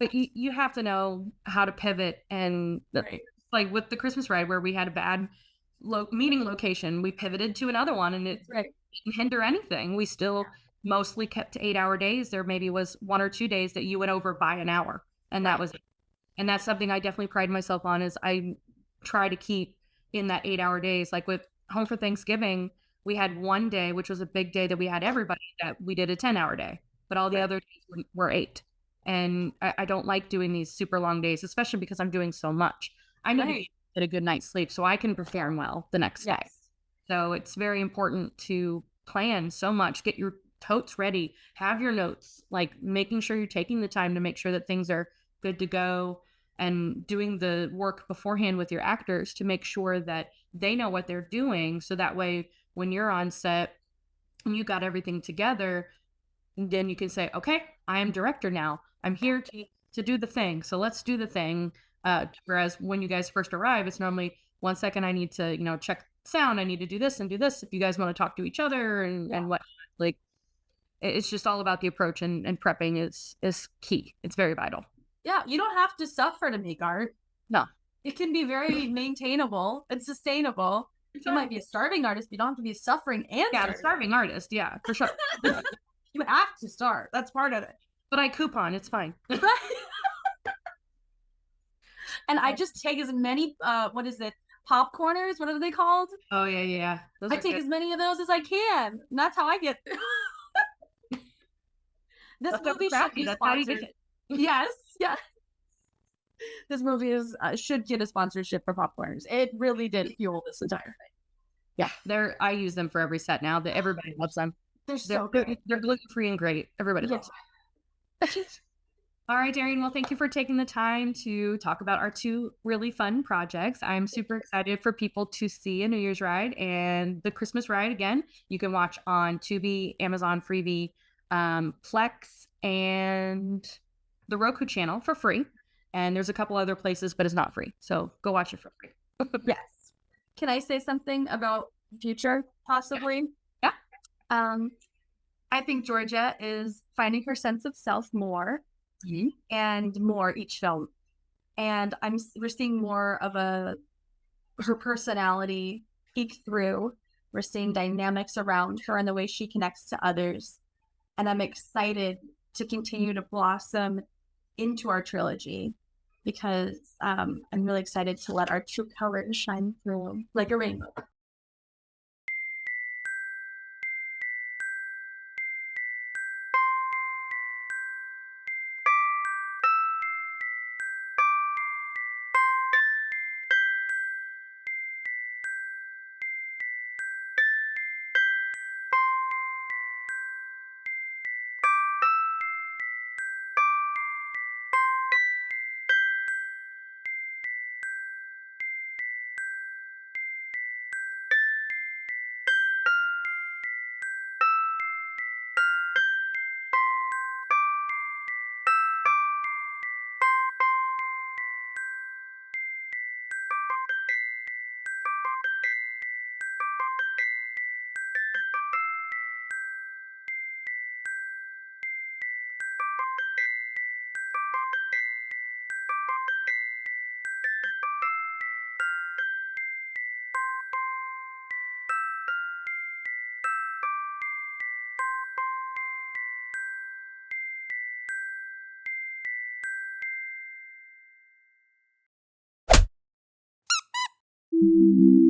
But you have to know how to pivot. And like with the Christmas ride, where we had a bad meeting location, we pivoted to another one, and it didn't hinder anything. We still mostly kept to 8-hour days. There maybe was 1 or 2 days that you went over by an hour, and that was it. And that's something I definitely pride myself on, is I try to keep in that 8-hour days. Like with Home for Thanksgiving, we had one day, which was a big day that we had everybody, that we did a 10-hour day, but all the other days were 8. And I don't like doing these super long days, especially because I'm doing so much. I need to get a good night's sleep so I can perform well the next day. So it's very important to plan so much. Get your totes ready, have your notes, like making sure you're taking the time to make sure that things are good to go, and doing the work beforehand with your actors to make sure that they know what they're doing. So that way, when you're on set and you got everything together, then you can say, okay, I am director now. I'm here to do the thing. So let's do the thing. Whereas when you guys first arrive, it's normally 1 second, I need to, check sound. I need to do this and do this. If you guys want to talk to each other and what, like, it's just all about the approach, and prepping is key. It's very vital. Yeah. You don't have to suffer to make art. No. It can be very maintainable and sustainable. You might be a starving artist, but you don't have to be a suffering and a starving artist. Yeah, for sure. You have to start. That's part of it. But I coupon. It's fine. And I just take as many, what is it? Popcorners? What are they called? Oh, yeah. I take as many of those as I can. And that's how I get. This movie should be sponsored. Yes. This movie should get a sponsorship for popcorners. It really did fuel this entire thing. Yeah, I use them for every set now. Everybody loves them. They're so good. They're gluten-free and great. Everybody loves them. All right, Daryen. Well, thank you for taking the time to talk about our two really fun projects. I'm super excited for people to see A New Year's Ride and the Christmas Ride again. You can watch on Tubi, Amazon Freevee, Plex, and the Roku channel for free. And there's a couple other places, but it's not free. So go watch it for free. Yes. Can I say something about future, possibly? Yeah. I think Georgia is finding her sense of self more and more each film. And we're seeing more of her personality peek through. We're seeing dynamics around her and the way she connects to others. And I'm excited to continue to blossom into our trilogy because I'm really excited to let our true colors shine through like a rainbow. Thank you.